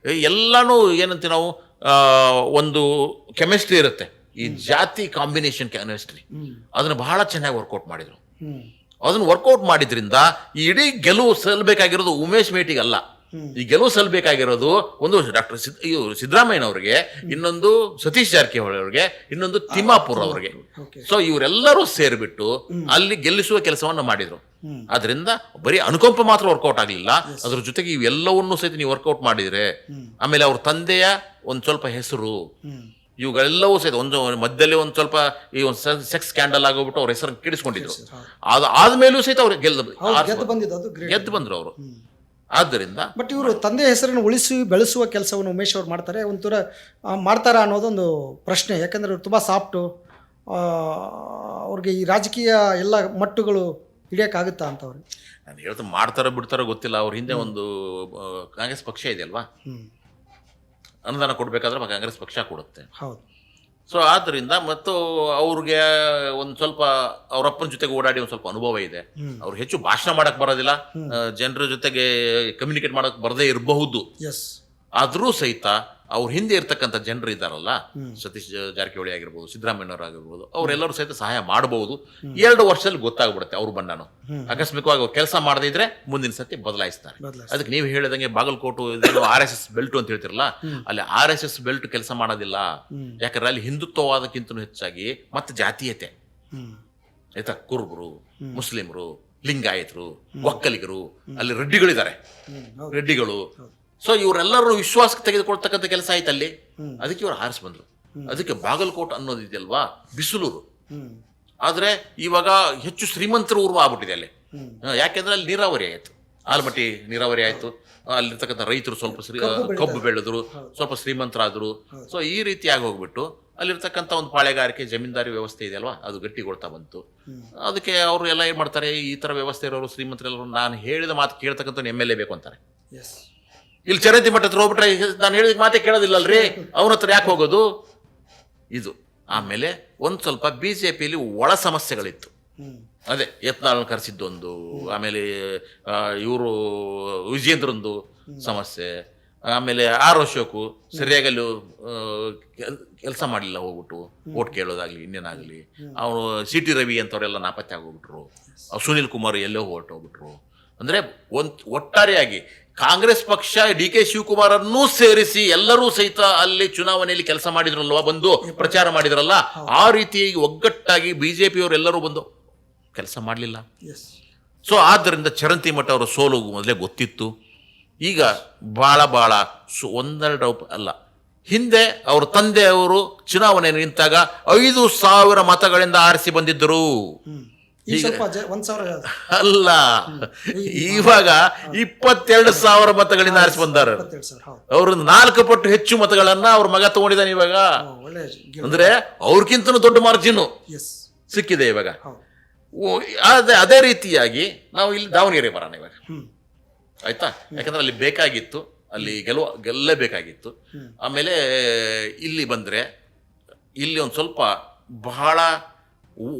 ಎಲ್ಲಾನು ಏನಂತ ನಾವು ಒಂದು ಕೆಮಿಸ್ಟ್ರಿ ಇರುತ್ತೆ, ಈ ಜಾತಿ ಕಾಂಬಿನೇಷನ್ ಕೆಮಿಸ್ಟ್ರಿ, ಅದನ್ನ ಬಹಳ ಚೆನ್ನಾಗಿ ವರ್ಕೌಟ್ ಮಾಡಿದ್ರು. ಅದನ್ನು ವರ್ಕೌಟ್ ಮಾಡಿದ್ರಿಂದ ಈ ಇಡೀ ಗೆಲುವು ಸಲ್ಲಬೇಕಾಗಿರೋದು ಉಮೇಶ್ ಮೇಟಿಗಲ್ಲ. ಈ ಗೆಲುವು ಸಲ್ಲಬೇಕಾಗಿರೋದು ಒಂದು ಡಾಕ್ಟರ್ ಸಿದ್ದರಾಮಯ್ಯನವ್ರಿಗೆ, ಇನ್ನೊಂದು ಸತೀಶ್ ಜಾರಕಿಹೊಳಿ ಅವ್ರಿಗೆ, ಇನ್ನೊಂದು ತಿಮ್ಮಾಪುರ್ ಅವ್ರಿಗೆ. ಸೊ ಇವರೆಲ್ಲರೂ ಸೇರಿಬಿಟ್ಟು ಅಲ್ಲಿ ಗೆಲ್ಲಿಸುವ ಕೆಲಸವನ್ನ ಮಾಡಿದ್ರು. ಆದ್ರಿಂದ ಬರೀ ಅನುಕಂಪ ಮಾತ್ರ ವರ್ಕೌಟ್ ಆಗ್ಲಿಲ್ಲ, ಅದ್ರ ಜೊತೆಗೆ ಇವೆಲ್ಲವನ್ನೂ ಸಹಿತ ನೀವು ವರ್ಕೌಟ್ ಮಾಡಿದ್ರೆ, ಆಮೇಲೆ ಅವ್ರ ತಂದೆಯ ಒಂದ್ ಸ್ವಲ್ಪ ಹೆಸರು, ಇವುಗಳೆಲ್ಲವೂ ಸಹಿತ ಒಂದು ಮಧ್ಯದಲ್ಲಿ ಒಂದ್ ಸ್ವಲ್ಪ ಈ ಒಂದು ಸೆಕ್ಸ್ ಸ್ಕ್ಯಾಂಡಲ್ ಆಗೋಗ್ಬಿಟ್ಟು ಅವ್ರ ಹೆಸರನ್ನು ಕೆಡಿಸ್ಕೊಂಡಿದ್ರು. ಆದ್ಮೇಲೂ ಸಹಿತ ಅವ್ರು ಗೆದ್ದು ಬಂದ್ರು ಅವರು. ಆದ್ದರಿಂದ ಬಟ್ ಇವರು ತಂದೆ ಹೆಸರನ್ನು ಉಳಿಸಿ ಬೆಳೆಸುವ ಕೆಲಸವನ್ನು ಉಮೇಶ್ ಅವ್ರು ಮಾಡ್ತಾರೆ. ಒಂಥರ ಮಾಡ್ತಾರಾ ಅನ್ನೋದೊಂದು ಪ್ರಶ್ನೆ. ಯಾಕಂದ್ರೆ ಅವ್ರು ತುಂಬ ಸಾಫ್ಟು, ಅವ್ರಿಗೆ ಈ ರಾಜಕೀಯ ಎಲ್ಲ ಮಟ್ಟುಗಳು ಹಿಡಿಯೋಕ್ಕಾಗುತ್ತಾ ಅಂತ ಅವ್ರಿಗೆ. ನಾನು ಹೇಳ್ತಾ ಮಾಡ್ತಾರೋ ಬಿಡ್ತಾರೋ ಗೊತ್ತಿಲ್ಲ. ಅವ್ರ ಹಿಂದೆ ಒಂದು ಕಾಂಗ್ರೆಸ್ ಪಕ್ಷ ಇದೆಯಲ್ವಾ, ಅನುದಾನ ಕೊಡ್ಬೇಕಾದ್ರೆ ಕಾಂಗ್ರೆಸ್ ಪಕ್ಷ ಕೊಡುತ್ತೆ. ಹೌದು. ಸೊ ಆದ್ದರಿಂದ ಮತ್ತು ಅವ್ರಿಗೆ ಒಂದು ಸ್ವಲ್ಪ ಅವ್ರಪ್ಪನ ಜೊತೆಗೆ ಓಡಾಡಿ ಒಂದು ಸ್ವಲ್ಪ ಅನುಭವ ಇದೆ. ಅವ್ರು ಹೆಚ್ಚು ಭಾಷಣ ಮಾಡಕ್ ಬರೋದಿಲ್ಲ, ಜನರ ಜೊತೆಗೆ ಕಮ್ಯುನಿಕೇಟ್ ಮಾಡಕ್ ಬರದೇ ಇರಬಹುದು. ಆದ್ರೂ ಸಹಿತ ಅವ್ರ ಹಿಂದೆ ಇರ್ತಕ್ಕಂಥ ಜನರು ಇದ್ದಾರಲ್ಲ, ಸತೀಶ್ ಜಾರಕಿಹೊಳಿ ಆಗಿರ್ಬೋದು, ಸಿದ್ದರಾಮಯ್ಯನವರು ಆಗಿರ್ಬೋದು, ಅವರೆಲ್ಲರೂ ಸಹಿತ ಸಹಾಯ ಮಾಡಬಹುದು. 2 ವರ್ಷದಲ್ಲಿ ಗೊತ್ತಾಗ್ಬಿಡುತ್ತೆ ಅವ್ರು ಬಂದಾನು. ಆಕಸ್ಮಿಕವಾಗಿ ಅವ್ರು ಕೆಲಸ ಮಾಡದೇ ಇದ್ರೆ ಮುಂದಿನ ಸತಿ ಬದಲಾಯಿಸ್ತಾರೆ. ಅದಕ್ಕೆ ನೀವು ಹೇಳಿದಂಗೆ ಬಾಗಲಕೋಟು RSS ಬೆಲ್ಟ್ ಅಂತ ಹೇಳ್ತಿರಲ್ಲ, ಅಲ್ಲಿ RSS ಬೆಲ್ಟ್ ಕೆಲಸ ಮಾಡೋದಿಲ್ಲ. ಯಾಕಂದ್ರೆ ಅಲ್ಲಿ ಹಿಂದುತ್ವವಾದಕ್ಕಿಂತ ಹೆಚ್ಚಾಗಿ ಮತ್ತೆ ಜಾತೀಯತೆ ಆಯ್ತಾ, ಕುರುಬರು, ಮುಸ್ಲಿಮರು, ಲಿಂಗಾಯತರು, ಒಕ್ಕಲಿಗರು, ಅಲ್ಲಿ ರೆಡ್ಡಿಗಳಿದ್ದಾರೆ, ರೆಡ್ಡಿಗಳು. ಸೊ ಇವರೆಲ್ಲರೂ ವಿಶ್ವಾಸಕ್ಕೆ ತೆಗೆದುಕೊಳ್ತಕ್ಕಂಥ ಕೆಲಸ ಆಯ್ತು ಅಲ್ಲಿ. ಅದಕ್ಕೆ ಇವರು ಆರಿಸಿ ಬಂದ್ರು. ಅದಕ್ಕೆ ಬಾಗಲಕೋಟ್ ಅನ್ನೋದಿದೆಯಲ್ವಾ ಬಿಸಿಲೂರು. ಆದ್ರೆ ಇವಾಗ ಹೆಚ್ಚು ಶ್ರೀಮಂತರ ಊರು ಆಗ್ಬಿಟ್ಟಿದೆ ಅಲ್ಲಿ. ಯಾಕೆಂದ್ರೆ ಅಲ್ಲಿ ನೀರಾವರಿ ಆಯ್ತು, ಆಲಮಟ್ಟಿ ನೀರಾವರಿ ಆಯ್ತು. ಅಲ್ಲಿರ್ತಕ್ಕಂಥ ರೈತರು ಸ್ವಲ್ಪ ಕಬ್ಬು ಬೆಳೆದ್ರು, ಸ್ವಲ್ಪ ಶ್ರೀಮಂತರಾದ್ರು. ಸೊ ಈ ರೀತಿಯಾಗಿ ಹೋಗ್ಬಿಟ್ಟು ಅಲ್ಲಿರ್ತಕ್ಕಂಥ ಒಂದು ಪಾಳೆಗಾರಿಕೆ ಜಮೀನ್ದಾರಿ ವ್ಯವಸ್ಥೆ ಇದೆಯಲ್ವಾ, ಅದು ಗಟ್ಟಿಗೊಳ್ತಾ ಬಂತು. ಅದಕ್ಕೆ ಅವರು ಎಲ್ಲ ಏನ್ ಮಾಡ್ತಾರೆ, ಈ ತರ ವ್ಯವಸ್ಥೆ ಇರೋರು ಶ್ರೀಮಂತರೆಲ್ಲರೂ ನಾನು ಹೇಳಿದ ಮಾತು ಕೇಳ್ತಕ್ಕಂಥ MLA ಬೇಕು ಅಂತಾರೆ. ಇಲ್ಲಿ ಚರಂತಿ ಮಠ ಹತ್ರ ಹೋಗ್ಬಿಟ್ರೆ ನಾನು ಹೇಳಿದ ಮಾತೇ ಕೇಳೋದಿಲ್ಲಲ್ರಿ, ಅವನ ಹತ್ರ ಯಾಕೆ ಹೋಗೋದು ಇದು. ಆಮೇಲೆ ಒಂದ್ ಸ್ವಲ್ಪ BJPಯಲ್ಲಿ ಒಳ ಸಮಸ್ಯೆಗಳಿತ್ತು. ಅದೇ ಯತ್ನಾಳ್ ಕರೆಸಿದ್ದೊಂದು, ಆಮೇಲೆ ಇವರು ವಿಜೇಂದ್ರಂದು ಸಮಸ್ಯೆ, ಆಮೇಲೆ ಅಶೋಕು ಸರಿಯಾಗಿ ಅಲ್ಲಿ ಕೆಲಸ ಮಾಡಲಿಲ್ಲ, ಹೋಗ್ಬಿಟ್ಟು ಓಟ್ ಕೇಳೋದಾಗ್ಲಿ ಇನ್ನೇನಾಗ್ಲಿ. ಅವನು CT ರವಿ ಅಂತವ್ರೆಲ್ಲ ನಾಪತ್ತೆ ಆಗೋಗ್ಬಿಟ್ರು. ಸುನಿಲ್ ಕುಮಾರ್ ಎಲ್ಲೋ ಹೊರಟೋಗ್ಬಿಟ್ರು. ಅಂದ್ರೆ ಒಟ್ಟಾರೆಯಾಗಿ ಕಾಂಗ್ರೆಸ್ ಪಕ್ಷ DK ಶಿವಕುಮಾರ್ ಅನ್ನೂ ಸೇರಿಸಿ ಎಲ್ಲರೂ ಸಹಿತ ಅಲ್ಲಿ ಚುನಾವಣೆಯಲ್ಲಿ ಕೆಲಸ ಮಾಡಿದ್ರಲ್ವಾ, ಬಂದು ಪ್ರಚಾರ ಮಾಡಿದ್ರಲ್ಲ, ಆ ರೀತಿಯಾಗಿ ಒಗ್ಗಟ್ಟಾಗಿ BJPಯವರೆಲ್ಲರೂ ಬಂದು ಕೆಲಸ ಮಾಡಲಿಲ್ಲ. ಸೊ ಆದ್ದರಿಂದ ಚರಂತಿ ಮಠ ಅವರ ಸೋಲು ಮೊದಲೇ ಗೊತ್ತಿತ್ತು. ಈಗ ಬಹಳ ಒಂದೆರಡು ಅಲ್ಲ, ಹಿಂದೆ ಅವ್ರ ತಂದೆಯವರು ಚುನಾವಣೆ ನಿಂತಾಗ 5,000 ಮತಗಳಿಂದ ಆರಿಸಿ ಬಂದಿದ್ದರು. ಅಲ್ಲ, ಇವಾಗ 22,000 ಮತಗಳಿಂದ ಆರಿಸಿ ಬಂದಾರ. ಅವ್ರನ್ನ 4 ಪಟ್ಟು ಹೆಚ್ಚು ಮತಗಳನ್ನ ಅವ್ರ ಮಗ ತಗೊಂಡಿದ್ದಾನೆ ಇವಾಗ. ಅಂದ್ರೆ ಅವ್ರಕ್ಕಿಂತ ದೊಡ್ಡ ಮಾರ್ಜಿನ್ ಸಿಕ್ಕಿದೆ ಇವಾಗ. ಅದೇ ರೀತಿಯಾಗಿ ನಾವು ಇಲ್ಲಿ ದಾವಣಗೆರೆ ಬರೋಣ ಇವಾಗ, ಆಯ್ತಾ. ಯಾಕಂದ್ರೆ ಅಲ್ಲಿ ಬೇಕಾಗಿತ್ತು, ಅಲ್ಲಿ ಗೆಲ್ಲಬೇಕಾಗಿತ್ತು. ಆಮೇಲೆ ಇಲ್ಲಿ ಬಂದ್ರೆ ಇಲ್ಲಿ ಒಂದ್ ಸ್ವಲ್ಪ ಬಹಳ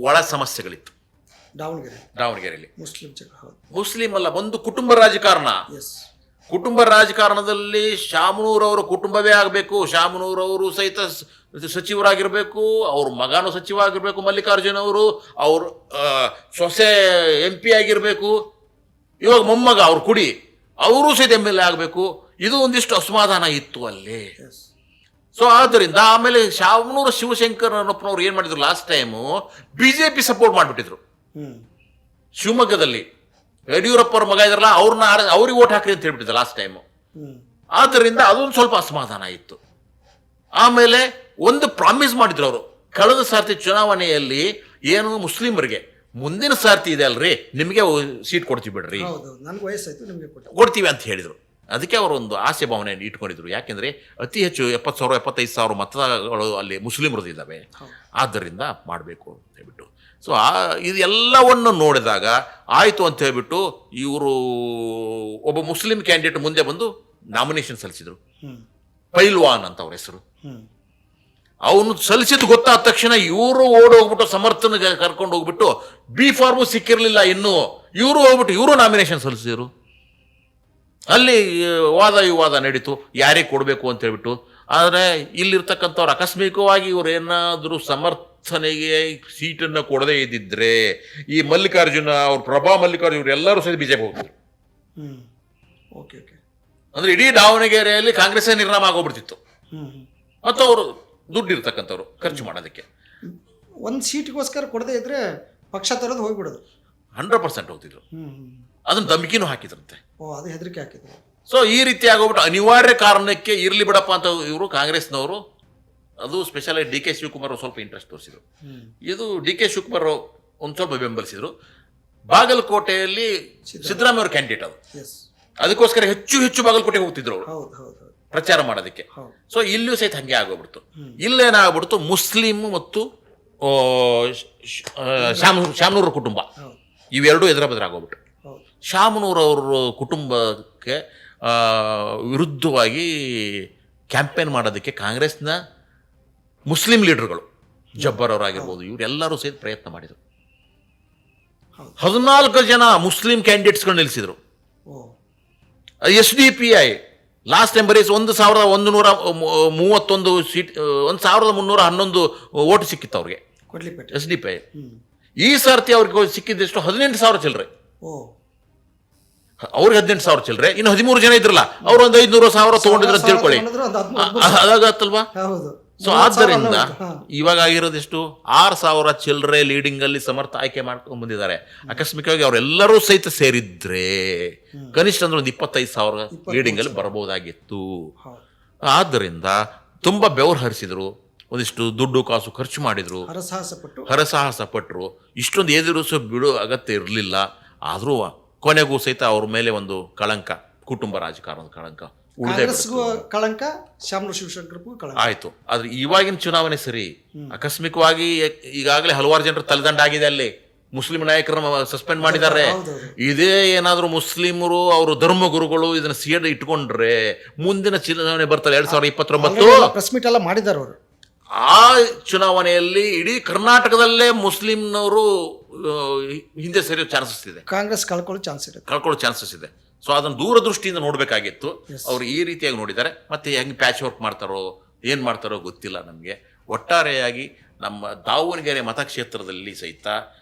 ಒಳ ಸಮಸ್ಯೆಗಳಿತ್ತು ದಾವಣಗೆರೆಯಲ್ಲಿ. ಮುಸ್ಲಿಂ ಅಲ್ಲ, ಒಂದು ಕುಟುಂಬ ರಾಜಕಾರಣ. ಕುಟುಂಬ ರಾಜಕಾರಣದಲ್ಲಿ ಶಾಮನೂರವರ ಕುಟುಂಬವೇ ಆಗಬೇಕು. ಶಾಮನೂರವರು ಸಹಿತ ಸಚಿವರಾಗಿರ್ಬೇಕು, ಅವ್ರ ಮಗನೂ ಸಚಿವ ಆಗಿರ್ಬೇಕು, ಮಲ್ಲಿಕಾರ್ಜುನ್ ಅವರು, ಅವ್ರ ಸೊಸೆ MP ಆಗಿರ್ಬೇಕು, ಇವಾಗ ಮೊಮ್ಮಗ ಅವ್ರ ಕುಡಿ ಅವರು ಸಹಿತ MLA ಆಗಬೇಕು. ಇದು ಒಂದಿಷ್ಟು ಅಸಮಾಧಾನ ಇತ್ತು ಅಲ್ಲಿ. ಸೊ ಆದ್ದರಿಂದ ಆಮೇಲೆ ಶಾಮನೂರ ಶಿವಶಂಕರಪ್ಪನವ್ರು ಏನ್ ಮಾಡಿದ್ರು, ಲಾಸ್ಟ್ ಟೈಮು BJP ಸಪೋರ್ಟ್ ಮಾಡ್ಬಿಟ್ಟಿದ್ರು. ಶಿವಮೊಗ್ಗದಲ್ಲಿ ಯಡಿಯೂರಪ್ಪ ಅವ್ರ ಮಗ ಇದ್ರಲ್ಲ, ಅವ್ರಿಗೆ ಓಟ್ ಹಾಕ್ರಿ ಅಂತ ಹೇಳ್ಬಿಟ್ಟಿದ್ರು ಲಾಸ್ಟ್ ಟೈಮು. ಆದ್ದರಿಂದ ಅದೊಂದು ಸ್ವಲ್ಪ ಅಸಮಾಧಾನ ಇತ್ತು. ಆಮೇಲೆ ಒಂದು ಪ್ರಾಮಿಸ್ ಮಾಡಿದ್ರು ಅವರು, ಕಳೆದ ಸಾರ್ತಿ ಚುನಾವಣೆಯಲ್ಲಿ ಏನು ಮುಸ್ಲಿಮರಿಗೆ ಮುಂದಿನ ಸಾರ್ತಿ ಇದೆ ಅಲ್ರಿ, ನಿಮಗೆ ಸೀಟ್ ಕೊಡ್ತೀವಿ ಬಿಡ್ರಿ, ಕೊಡ್ತೀವಿ ಅಂತ ಹೇಳಿದ್ರು. ಅದಕ್ಕೆ ಅವರು ಒಂದು ಆಸೆ ಭಾವನೆಯನ್ನು ಇಟ್ಕೊಂಡಿದ್ರು. ಯಾಕೆಂದ್ರೆ ಅತಿ ಹೆಚ್ಚು 70,000 75,000 ಮತಗಳು ಅಲ್ಲಿ ಮುಸ್ಲಿಮರದ್ದು ಇದ್ದಾವೆ. ಆದ್ದರಿಂದ ಮಾಡಬೇಕು ಅಂತ ಹೇಳ್ಬಿಟ್ಟು. ಸೊ ಇದೆಲ್ಲವನ್ನು ನೋಡಿದಾಗ ಆಯಿತು ಅಂತ ಹೇಳ್ಬಿಟ್ಟು ಇವರು ಒಬ್ಬ ಮುಸ್ಲಿಂ ಕ್ಯಾಂಡಿಡೇಟ್ ಮುಂದೆ ಬಂದು ನಾಮಿನೇಷನ್ ಸಲ್ಲಿಸಿದ್ರು. ಪೈಲ್ವಾನ್ ಅಂತ ಅವ್ರ ಹೆಸರು. ಅವನು ಸಲ್ಲಿಸಿದ್ದು ಗೊತ್ತಾದ ತಕ್ಷಣ ಇವರು ಓಡೋಗ್ಬಿಟ್ಟು ಸಮರ್ಥನ ಕರ್ಕೊಂಡು ಹೋಗ್ಬಿಟ್ಟು B ಫಾರ್ಮು ಸಿಕ್ಕಿರ್ಲಿಲ್ಲ ಇನ್ನು, ಇವರು ಹೋಗ್ಬಿಟ್ಟು ಇವರು ನಾಮಿನೇಷನ್ ಸಲ್ಲಿಸಿದ್ರು. ಅಲ್ಲಿ ವಾದ ವಿವಾದ ನಡೀತು, ಯಾರಿಗೆ ಕೊಡಬೇಕು ಅಂತ ಹೇಳ್ಬಿಟ್ಟು. ಆದರೆ ಇಲ್ಲಿರ್ತಕ್ಕಂಥವ್ರು ಆಕಸ್ಮಿಕವಾಗಿ ಇವ್ರು ಏನಾದರೂ ಸಮರ್ಥನೆಗೆ ಸೀಟನ್ನು ಕೊಡದೇ ಇದ್ದಿದ್ರೆ ಈ ಮಲ್ಲಿಕಾರ್ಜುನ ಅವ್ರ ಪ್ರಭಾ ಮಲ್ಲಿಕಾರ್ಜುನ ಇವರು ಎಲ್ಲರೂ ಸಹಿತ ಬಿಜೆಪಿ ಹೋಗ್ತಿದ್ರು. Okay okay. ಅಂದ್ರೆ ಇಡೀ ದಾವಣಗೆರೆಯಲ್ಲಿ ಕಾಂಗ್ರೆಸ್ ನಿರ್ನಾಮ ಆಗೋಗ್ಬಿಡ್ತಿತ್ತು. ಮತ್ತು ಅವರು ದುಡ್ಡು ಇರ್ತಕ್ಕಂಥವ್ರು ಖರ್ಚು ಮಾಡೋದಕ್ಕೆ ಒಂದು ಸೀಟ್ಗೋಸ್ಕರ ಕೊಡದೇ ಇದ್ರೆ ಪಕ್ಷ ತರೋದು ಹೋಗ್ಬಿಡೋದು. 100% ಹೋಗ್ತಿದ್ರು. ಅದನ್ನ ಧಮಕಿನೂ ಹಾಕಿದ್ರಂತೆ. ಅದು ಹೆದರಿಕೆ ಹಾಕಿದ್ರು. ಸೊ ಈ ರೀತಿ ಆಗೋಗ್ಬಿಟ್ಟು ಅನಿವಾರ್ಯ ಕಾರಣಕ್ಕೆ ಇರ್ಲಿ ಬಿಡಪ್ಪ ಅಂತ ಇವರು ಕಾಂಗ್ರೆಸ್ನವರು, ಅದು ಸ್ಪೆಷಲ್ ಡಿ ಕೆ ಶಿವಕುಮಾರ್ ಸ್ವಲ್ಪ ಇಂಟ್ರೆಸ್ಟ್ ತೋರಿಸಿದ್ರು. ಇದು ಡಿ ಕೆ ಶಿವಕುಮಾರ್ ಒಂದು ಸ್ವಲ್ಪ ಬೆಂಬಲಿಸಿದ್ರು. ಬಾಗಲಕೋಟೆಯಲ್ಲಿ ಸಿದ್ದರಾಮಯ್ಯ ಅವ್ರ ಕ್ಯಾಂಡಿಡೇಟ್ ಅದು, ಅದಕ್ಕೋಸ್ಕರ ಹೆಚ್ಚು ಹೆಚ್ಚು ಬಾಗಲಕೋಟೆಗೆ ಹೋಗ್ತಿದ್ರು ಅವರು ಪ್ರಚಾರ ಮಾಡೋದಕ್ಕೆ. ಸೊ ಇಲ್ಲಿಯೂ ಸಹಿತ ಹಂಗೆ ಆಗೋಗ್ಬಿಡ್ತು. ಇಲ್ಲೇನಾಗ್ಬಿಡ್ತು, ಮುಸ್ಲಿಂ ಮತ್ತು ಶಾಮನೂರ ಕುಟುಂಬ ಇವೆರಡೂ ಎದುರ ಬದ್ರ ಆಗೋಗ್ಬಿಟ್ಟು ಶಾಮನೂರ್ ಅವ್ರ ಕುಟುಂಬಕ್ಕೆ ವಿರುದ್ಧವಾಗಿ ಕ್ಯಾಂಪೇನ್ ಮಾಡೋದಕ್ಕೆ ಕಾಂಗ್ರೆಸ್ನ ಮುಸ್ಲಿಂ ಲೀಡರ್ಗಳು ಜಬ್ಬರ್ ಅವರಾಗಿರ್ಬೋದು ಇವರೆಲ್ಲರೂ ಸಹಿತ ಪ್ರಯತ್ನ ಮಾಡಿದರು. 14 ಜನ ಮುಸ್ಲಿಂ ಕ್ಯಾಂಡಿಡೇಟ್ಸ್ಗಳು ನಿಲ್ಲಿಸಿದ್ರು. SDPI ಲಾಸ್ಟ್ ಟೈಮ್ ಬರೀ 1131 ಸೀಟ್ 1311 ಓಟ್ ಸಿಕ್ಕಿತ್ತು ಅವ್ರಿಗೆ SDPI. ಈ ಸರ್ತಿ ಅವ್ರಿಗೆ ಸಿಕ್ಕಿದ್ದೆಷ್ಟು 18,000 ಚಿಲ್ಲರೆ. ಅವ್ರಿಗೆ 18,000 ಚಿಲ್ಲರೆ, ಇನ್ನು 13 ಜನ ಇದ್ರಲ್ಲ ಅವ್ರು ಒಂದು 500,000 ತಗೊಂಡಿದ್ರು ಅಂತ ತಿಳ್ಕೊಳ್ಳಿ, ಅದಾಗತ್ತಲ್ವಾ. ಸೊ ಆದ್ದರಿಂದ ಇವಾಗ ಆಗಿರೋದೆಷ್ಟು 6,000 ಚಿಲ್ಲರೆ ಲೀಡಿಂಗ್ ಅಲ್ಲಿ ಸಮರ್ಥ ಆಯ್ಕೆ ಮಾಡ್ಕೊಂಡು ಬಂದಿದ್ದಾರೆ. ಆಕಸ್ಮಿಕವಾಗಿ ಅವರೆಲ್ಲರೂ ಸಹಿತ ಸೇರಿದ್ರೆ ಕನಿಷ್ಠ ಅಂದ್ರೆ ಒಂದು 25,000 ಲೀಡಿಂಗ್ ಅಲ್ಲಿ ಬರಬಹುದಾಗಿತ್ತು. ಆದ್ದರಿಂದ ತುಂಬಾ ಬೆವರು ಹರಿಸಿದ್ರು, ಒಂದಿಷ್ಟು ದುಡ್ಡು ಕಾಸು ಖರ್ಚು ಮಾಡಿದ್ರು, ಹರಸಾಹಸ ಪಟ್ಟರು. ಇಷ್ಟೊಂದು ಎದುರಿಸೋ ಬಿಡೋ ಅಗತ್ಯ ಇರಲಿಲ್ಲ. ಆದರೂ ಕೊನೆಗೂ ಸಹಿತ ಅವ್ರ ಮೇಲೆ ಒಂದು ಕಳಂಕ, ಕುಟುಂಬ ರಾಜಕಾರಣದ ಕಳಂಕ ಕಳಂಕ, ಶಾಮನೂರು ಶಿವಶಂಕರಪ್ಪು ಕಳಂಕ ಆಯ್ತು. ಆದ್ರೆ ಇವಾಗಿನ ಚುನಾವಣೆ ಸರಿ, ಆಕಸ್ಮಿಕವಾಗಿ ಈಗಾಗಲೇ ಹಲವಾರು ಜನರು ತಲೆದಂಡ ಆಗಿದೆ. ಅಲ್ಲಿ ಮುಸ್ಲಿಂ ನಾಯಕರನ್ನ ಸಸ್ಪೆಂಡ್ ಮಾಡಿದ್ದಾರೆ. ಇದೇ ಏನಾದ್ರು ಮುಸ್ಲಿಮರು ಅವರು ಧರ್ಮಗುರುಗಳು ಇದನ್ನ ಸಿಎಡ್ ಇಟ್ಕೊಂಡ್ರೆ ಮುಂದಿನ ಚುನಾವಣೆ ಬರ್ತಾರೆ 2029 ಪ್ರೆಸ್ ಮೀಟ್ ಎಲ್ಲ ಮಾಡಿದ್ದಾರೆ ಅವರು. ಆ ಚುನಾವಣೆಯಲ್ಲಿ ಇಡೀ ಕರ್ನಾಟಕದಲ್ಲೇ ಮುಸ್ಲಿಂನವರು ಹಿಂದೆ ಸೇರೋ ಚಾನ್ಸಸ್ ಇದೆ, ಕಾಂಗ್ರೆಸ್ ಕಳ್ಕೊಳ್ಳೋ ಚಾನ್ಸಸ್ ಇದೆ. ಸೊ ಅದನ್ನು ದೂರದೃಷ್ಟಿಯಿಂದ ನೋಡ್ಬೇಕಾಗಿತ್ತು. ಅವ್ರು ಈ ರೀತಿಯಾಗಿ ನೋಡಿದ್ದಾರೆ. ಮತ್ತೆ ಹೆಂಗೆ ಪ್ಯಾಚ್ ವರ್ಕ್ ಮಾಡ್ತಾರೋ ಏನ್ ಮಾಡ್ತಾರೋ ಗೊತ್ತಿಲ್ಲ ನಮಗೆ. ಒಟ್ಟಾರೆಯಾಗಿ ನಮ್ಮ ದಾವಣಗೆರೆ ಮತಕ್ಷೇತ್ರದಲ್ಲಿ ಸಹಿತ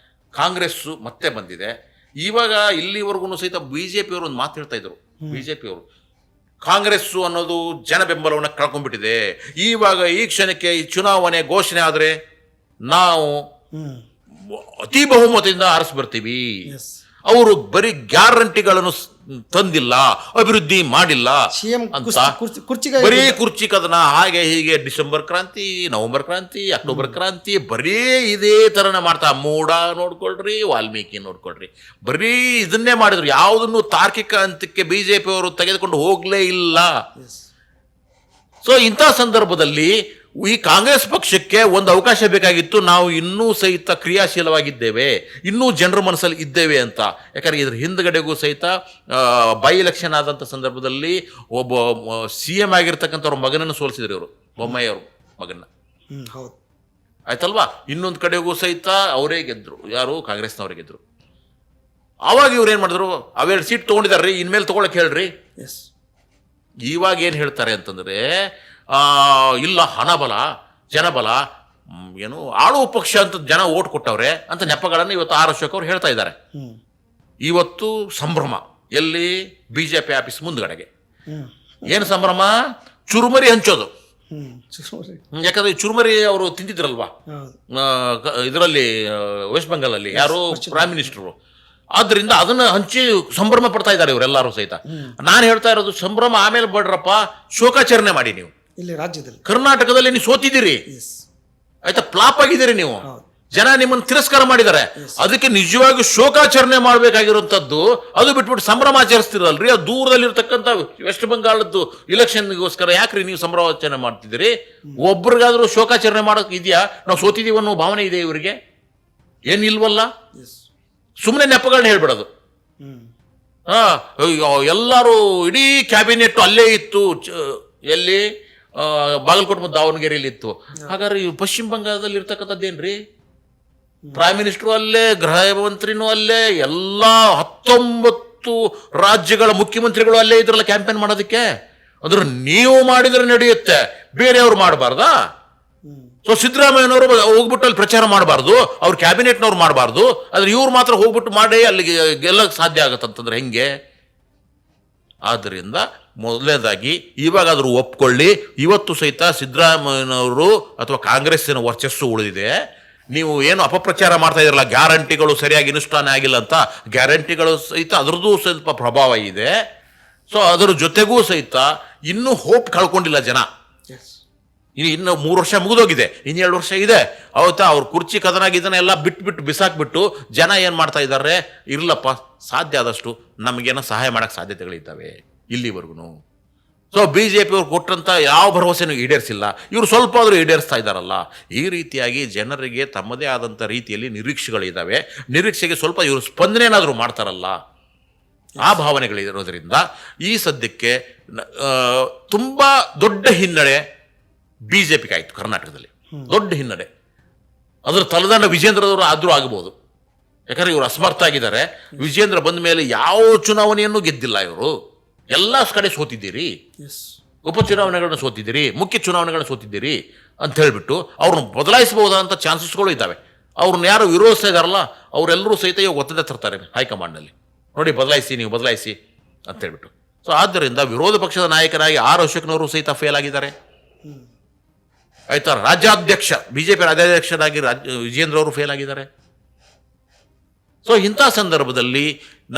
ಕಾಂಗ್ರೆಸ್ಸು ಮತ್ತೆ ಬಂದಿದೆ. ಇವಾಗ ಇಲ್ಲಿವರೆಗೂ ಸಹಿತ ಬಿಜೆಪಿಯವರು ಒಂದು ಮಾತು ಹೇಳ್ತಾ ಇದ್ರು. ಬಿಜೆಪಿಯವರು ಕಾಂಗ್ರೆಸ್ಸು ಅನ್ನೋದು ಜನ ಬೆಂಬಲವನ್ನು ಕಳ್ಕೊಂಡ್ಬಿಟ್ಟಿದೆ, ಇವಾಗ ಈ ಕ್ಷಣಕ್ಕೆ ಈ ಚುನಾವಣೆ ಘೋಷಣೆ ಆದ್ರೆ ನಾವು ಅತಿ ಬಹುಮತದಿಂದ ಆರಿಸಿ ಬರ್ತೀವಿ. ಅವರು ಬರೀ ಗ್ಯಾರಂಟಿಗಳನ್ನು ತಂದಿಲ್ಲ, ಅಭಿವೃದ್ಧಿ ಮಾಡಿಲ್ಲ ಅಂತ ಬರೀ ಕುರ್ಚಿ ಕದನ, ಹಾಗೆ ಹೀಗೆ ಡಿಸೆಂಬರ್ ಕ್ರಾಂತಿ, ನವೆಂಬರ್ ಕ್ರಾಂತಿ, ಅಕ್ಟೋಬರ್ ಕ್ರಾಂತಿ, ಬರೀ ಇದೇ ತರನ ಮಾಡ್ತಾ. ಮೂಡ ನೋಡ್ಕೊಳ್ರಿ, ವಾಲ್ಮೀಕಿ ನೋಡ್ಕೊಳ್ರಿ, ಬರೀ ಇದನ್ನೇ ಮಾಡಿದ್ರು. ಯಾವುದನ್ನು ತಾರ್ಕಿಕ ಹಂತಕ್ಕೆ ಬಿಜೆಪಿ ಅವರು ತೆಗೆದುಕೊಂಡು ಹೋಗ್ಲೇ ಇಲ್ಲ. ಸೊ ಇಂಥ ಸಂದರ್ಭದಲ್ಲಿ ಈ ಕಾಂಗ್ರೆಸ್ ಪಕ್ಷಕ್ಕೆ ಒಂದು ಅವಕಾಶ ಬೇಕಾಗಿತ್ತು. ನಾವು ಇನ್ನೂ ಸಹಿತ ಕ್ರಿಯಾಶೀಲವಾಗಿದ್ದೇವೆ, ಇನ್ನೂ ಜನರ ಮನಸ್ಸಲ್ಲಿ ಇದ್ದೇವೆ ಅಂತ. ಯಾಕಂದ್ರೆ ಇದ್ರ ಹಿಂದ್ಗಡೆಗೂ ಸಹಿತ ಬೈ ಎಲೆಕ್ಷನ್ ಆದಂಥ ಸಂದರ್ಭದಲ್ಲಿ ಒಬ್ಬ CM ಆಗಿರ್ತಕ್ಕಂಥವ್ರ ಮಗನನ್ನು ಸೋಲಿಸಿದ್ರು ಇವರು, ಬೊಮ್ಮಾಯಿ ಅವ್ರ ಮಗನ. ಆಯ್ತಲ್ವಾ. ಇನ್ನೊಂದು ಕಡೆಗೂ ಸಹಿತ ಅವರೇ ಗೆದ್ರು. ಯಾರು? ಕಾಂಗ್ರೆಸ್ನವರೇ ಗೆದ್ರು. ಆವಾಗ ಇವ್ರು ಏನ್ ಮಾಡಿದ್ರು, ಅವೆರಡು ಸೀಟ್ ತೊಗೊಂಡಿದಾರ್ರಿ, ಇನ್ಮೇಲೆ ತಗೊಳಕ್ ಹೇಳ್ರಿ. ಇವಾಗ ಏನ್ ಹೇಳ್ತಾರೆ ಅಂತಂದ್ರೆ, ಇಲ್ಲ ಹಣಬಲ, ಜನಬಲ, ಏನು ಆಳುವ ಪಕ್ಷ ಅಂತ ಜನ ಓಟ್ ಕೊಟ್ಟವ್ರೆ ಅಂತ ನೆಪಗಳನ್ನು ಇವತ್ತು ಆರ್ ಅಶೋಕ್ ಅವ್ರು ಹೇಳ್ತಾ ಇದ್ದಾರೆ. ಇವತ್ತು ಸಂಭ್ರಮ ಎಲ್ಲಿ? ಬಿಜೆಪಿ ಆಫೀಸ್ ಮುಂದ್ಗಡೆಗೆ. ಏನು ಸಂಭ್ರಮ? ಚುರುಮರಿ ಹಂಚೋದು. ಯಾಕಂದ್ರೆ ಚುರುಮರಿ ಅವರು ತಿಂತಿದ್ರಲ್ವಾ ಇದರಲ್ಲಿ, ವೆಸ್ಟ್ ಬೆಂಗಾಲ್ ಅಲ್ಲಿ, ಯಾರು ಪ್ರೈಮ್ ಮಿನಿಸ್ಟರ್. ಆದ್ರಿಂದ ಅದನ್ನ ಹಂಚಿ ಸಂಭ್ರಮ ಪಡ್ತಾ ಇದ್ದಾರೆ ಇವರೆಲ್ಲರೂ ಸಹಿತ. ನಾನು ಹೇಳ್ತಾ ಇರೋದು, ಸಂಭ್ರಮ ಆಮೇಲೆ ಬಡ್ರಪ್ಪ, ಶೋಕಾಚರಣೆ ಮಾಡಿ. ನೀವು ಇಲ್ಲಿ ರಾಜ್ಯದಲ್ಲಿ, ಕರ್ನಾಟಕದಲ್ಲಿ ನೀವು ಸೋತಿದ್ದೀರಿ, ಆಯ್ತಾ, ಫ್ಲಾಪ್ ಆಗಿದ್ದೀರಿ ನೀವು. ಜನ ನಿಮ್ಮನ್ನು ತಿರಸ್ಕಾರ ಮಾಡಿದ್ದಾರೆ. ಅದಕ್ಕೆ ನಿಜವಾಗಿ ಶೋಕಾಚರಣೆ ಮಾಡಬೇಕಾಗಿರುವಂತದ್ದು. ಅದು ಬಿಟ್ಬಿಟ್ಟು ಸಂಭ್ರಮ ಆಚರಿಸ್ತಿರಲ್ರಿ. ಅದು ದೂರದಲ್ಲಿರ್ತಕ್ಕಂಥ ವೆಸ್ಟ್ ಬೆಂಗಾಳದ್ದು ಇಲೆಕ್ಷನ್ಗೋಸ್ಕರ ಯಾಕ್ರಿ ನೀವು ಸಂಭ್ರಮಾಚರಣೆ ಮಾಡ್ತಿದ್ದೀರಿ? ಒಬ್ರಿಗಾದ್ರೂ ಶೋಕಾಚರಣೆ ಮಾಡೋಕೆ ಇದೆಯಾ? ನಾವು ಸೋತಿದ್ದೀವಿ ಅನ್ನೋ ಭಾವನೆ ಇದೆ ಇವರಿಗೆ? ಏನಿಲ್ವಲ್ಲ. ಸುಮ್ಮನೆ ನೆಪಗಳನ್ನ ಹೇಳ್ಬಿಡೋದು. ಎಲ್ಲರೂ ಇಡೀ ಕ್ಯಾಬಿನೆಟ್ ಅಲ್ಲೇ ಇತ್ತು. ಎಲ್ಲಿ? ಬಾಗಲಕೋಟೆ ಮತ್ತು ದಾವಣಗೆರೆಯಲ್ಲಿ ಇತ್ತು. ಹಾಗಾದ್ರೆ ಪಶ್ಚಿಮ ಬಂಗಾಳದಲ್ಲಿ ಇರ್ತಕ್ಕಂಥದ್ದೇನ್ರಿ? ಪ್ರೈಮ್ ಮಿನಿಸ್ಟರ್ ಅಲ್ಲೇ, ಗೃಹ ಮಂತ್ರಿನೂ ಅಲ್ಲೇ, ಎಲ್ಲ 19 ರಾಜ್ಯಗಳ ಮುಖ್ಯಮಂತ್ರಿಗಳು ಅಲ್ಲೇ ಇದ್ರಲ್ಲ ಕ್ಯಾಂಪೇನ್ ಮಾಡೋದಕ್ಕೆ. ಅಂದ್ರೆ ನೀವು ಮಾಡಿದ್ರೆ ನಡೆಯುತ್ತೆ, ಬೇರೆಯವ್ರು ಮಾಡಬಾರ್ದಾ? ಸೊ ಸಿದ್ದರಾಮಯ್ಯನವರು ಹೋಗ್ಬಿಟ್ಟು ಅಲ್ಲಿ ಪ್ರಚಾರ ಮಾಡಬಾರ್ದು, ಅವ್ರ ಕ್ಯಾಬಿನೆಟ್ನವ್ರು ಮಾಡಬಾರ್ದು, ಆದ್ರೆ ಇವ್ರು ಮಾತ್ರ ಹೋಗ್ಬಿಟ್ಟು ಮಾಡಿ ಅಲ್ಲಿಗೆ ಗೆಲ್ಲಕ್ಕೆ ಸಾಧ್ಯ ಆಗತ್ತಂತಂದ್ರೆ ಹೆಂಗೆ? ಆದ್ದರಿಂದ ಮೊದಲನೇದಾಗಿ ಇವಾಗಾದರೂ ಒಪ್ಕೊಳ್ಳಿ, ಇವತ್ತು ಸಹಿತ ಸಿದ್ದರಾಮಯ್ಯನವರು ಅಥವಾ ಕಾಂಗ್ರೆಸ್ಸಿನ ವರ್ಚಸ್ಸು ಉಳಿದಿದೆ. ನೀವು ಏನು ಅಪಪ್ರಚಾರ ಮಾಡ್ತಾ ಇದ್ರಲ್ಲ, ಗ್ಯಾರಂಟಿಗಳು ಸರಿಯಾಗಿ ಅನುಷ್ಠಾನ ಆಗಿಲ್ಲ ಅಂತ, ಗ್ಯಾರಂಟಿಗಳು ಸಹಿತ ಅದರದ್ದು ಸ್ವಲ್ಪ ಪ್ರಭಾವ ಇದೆ. ಸೊ ಅದರ ಜೊತೆಗೂ ಸಹಿತ ಇನ್ನೂ ಹೋಪ್ ಕಳ್ಕೊಂಡಿಲ್ಲ ಜನ. ಇನ್ನು 3 ವರ್ಷ ಮುಗಿದೋಗಿದೆ, ಇನ್ನು 2 ವರ್ಷ ಇದೆ. ಅವತ್ತಾ ಅವ್ರ ಕುರ್ಚಿ ಕದನಾಗಿದ್ದನ್ನ ಎಲ್ಲ ಬಿಟ್ಬಿಟ್ಟು ಬಿಸಾಕ್ಬಿಟ್ಟು ಜನ ಏನು ಮಾಡ್ತಾ ಇದ್ದಾರೆ, ಇರ್ಲಪ್ಪ ಸಾಧ್ಯ ಆದಷ್ಟು ನಮಗೇನೋ ಸಹಾಯ ಮಾಡೋಕ್ಕೆ ಸಾಧ್ಯತೆಗಳಿದ್ದಾವೆ ಇಲ್ಲಿವರೆಗೂ. ಸೊ BJP ಅವ್ರು ಕೊಟ್ಟಂಥ ಯಾವ ಭರವಸೆನೂ ಈಡೇರಿಸಿಲ್ಲ, ಇವರು ಸ್ವಲ್ಪ ಆದರೂ ಈಡೇರಿಸ್ತಾ ಇದ್ದಾರಲ್ಲ. ಈ ರೀತಿಯಾಗಿ ಜನರಿಗೆ ತಮ್ಮದೇ ಆದಂಥ ರೀತಿಯಲ್ಲಿ ನಿರೀಕ್ಷೆಗಳಿದ್ದಾವೆ. ನಿರೀಕ್ಷೆಗೆ ಸ್ವಲ್ಪ ಇವರು ಸ್ಪಂದನೆ ಏನಾದರೂ ಮಾಡ್ತಾರಲ್ಲ, ಆ ಭಾವನೆಗಳಿರೋದ್ರಿಂದ ಈ ಸದ್ಯಕ್ಕೆ ತುಂಬ ದೊಡ್ಡ ಹಿನ್ನಡೆ BJPಗೆ ಆಯಿತು ಕರ್ನಾಟಕದಲ್ಲಿ, ದೊಡ್ಡ ಹಿನ್ನಡೆ. ಅದರ ತಲೆದಂಡ ವಿಜೇಂದ್ರದವರು ಆದರೂ ಆಗಬಹುದು, ಯಾಕಂದ್ರೆ ಇವರು ಅಸಮರ್ಥ ಆಗಿದ್ದಾರೆ. ವಿಜೇಂದ್ರ ಬಂದ ಮೇಲೆ ಯಾವ ಚುನಾವಣೆಯನ್ನು ಗೆದ್ದಿಲ್ಲ ಇವರು, ಎಲ್ಲ ಕಡೆ ಸೋತಿದ್ದೀರಿ, ಉಪಚುನಾವಣೆಗಳನ್ನ ಸೋತಿದ್ದೀರಿ, ಮುಖ್ಯ ಚುನಾವಣೆಗಳನ್ನ ಸೋತಿದ್ದೀರಿ ಅಂತ ಹೇಳಿಬಿಟ್ಟು ಅವ್ರನ್ನ ಬದಲಾಯಿಸಬಹುದಾದಂಥ ಚಾನ್ಸಸ್ಗಳು ಇದ್ದಾವೆ. ಅವ್ರನ್ನ ಯಾರು ವಿರೋಧಿಸ್ತಾ ಇದ್ದಾರಲ್ಲ ಅವರೆಲ್ಲರೂ ಸಹಿತ ಇವಾಗ ಒತ್ತಡ ತರ್ತಾರೆ ಹೈಕಮಾಂಡ್ನಲ್ಲಿ, ನೋಡಿ ಬದಲಾಯಿಸಿ, ನೀವು ಬದಲಾಯಿಸಿ ಅಂತ ಹೇಳ್ಬಿಟ್ಟು. ಸೊ ಆದ್ದರಿಂದ ವಿರೋಧ ಪಕ್ಷದ ನಾಯಕರಾಗಿ ಆರ್ ಅಶೋಕ್ನವರು ಸಹಿತ ಫೇಲ್ ಆಗಿದ್ದಾರೆ. ಆಯ್ತಾ, ರಾಜ್ಯಾಧ್ಯಕ್ಷ BJP ರಾಜ್ಯಾಧ್ಯಕ್ಷರಾಗಿ ವಿಜೇಂದ್ರ ಅವರು ಫೇಲ್ ಆಗಿದ್ದಾರೆ. ಸೊ ಇಂಥ ಸಂದರ್ಭದಲ್ಲಿ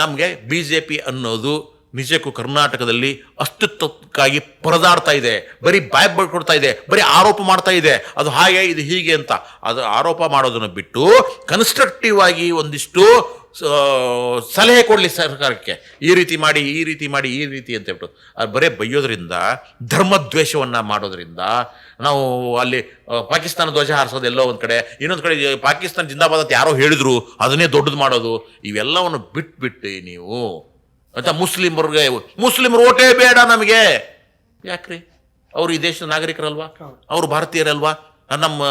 ನಮಗೆ BJP ಅನ್ನೋದು ನಿಜಕ್ಕೂ ಕರ್ನಾಟಕದಲ್ಲಿ ಅಸ್ತಿತ್ವಕ್ಕಾಗಿ ಪರದಾಡ್ತಾ ಇದೆ, ಬರೀ ಬಾಯ್ ಕೊಡ್ತಾ ಇದೆ, ಬರೀ ಆರೋಪ ಮಾಡ್ತಾ ಇದೆ, ಅದು ಹಾಗೆ ಇದು ಹೀಗೆ ಅಂತ. ಅದು ಆರೋಪ ಮಾಡೋದನ್ನು ಬಿಟ್ಟು ಕನ್ಸ್ಟ್ರಕ್ಟಿವ್ ಆಗಿ ಒಂದಿಷ್ಟು ಸಲಹೆ ಕೊಡಲಿ ಸರ್ಕಾರಕ್ಕೆ, ಈ ರೀತಿ ಮಾಡಿ, ಈ ರೀತಿ ಮಾಡಿ, ಈ ರೀತಿ ಅಂತ ಹೇಳ್ಬಿಟ್ಟು. ಅದು ಬರೀ ಬೈಯೋದ್ರಿಂದ, ಧರ್ಮದ್ವೇಷವನ್ನು ಮಾಡೋದ್ರಿಂದ, ನಾವು ಅಲ್ಲಿ ಪಾಕಿಸ್ತಾನ ಧ್ವಜ ಹಾರಿಸೋದು ಎಲ್ಲೋ ಒಂದು ಕಡೆ, ಇನ್ನೊಂದು ಕಡೆ ಪಾಕಿಸ್ತಾನ ಜಿಂದಾಬಾದ್ ಅಂತ ಯಾರೋ ಹೇಳಿದ್ರು ಅದನ್ನೇ ದೊಡ್ಡದು ಮಾಡೋದು, ಇವೆಲ್ಲವನ್ನು ಬಿಟ್ಬಿಟ್ಟು ನೀವು ಅಂತ ಮುಸ್ಲಿಮರು ಓಟೇ ಬೇಡ ನಮಗೆ. ಯಾಕ್ರಿ? ಅವರು ಈ ದೇಶದ ನಾಗರಿಕರಲ್ವಾ, ಅವರು ಭಾರತೀಯರಲ್ವಾ, ನಮ್ಮ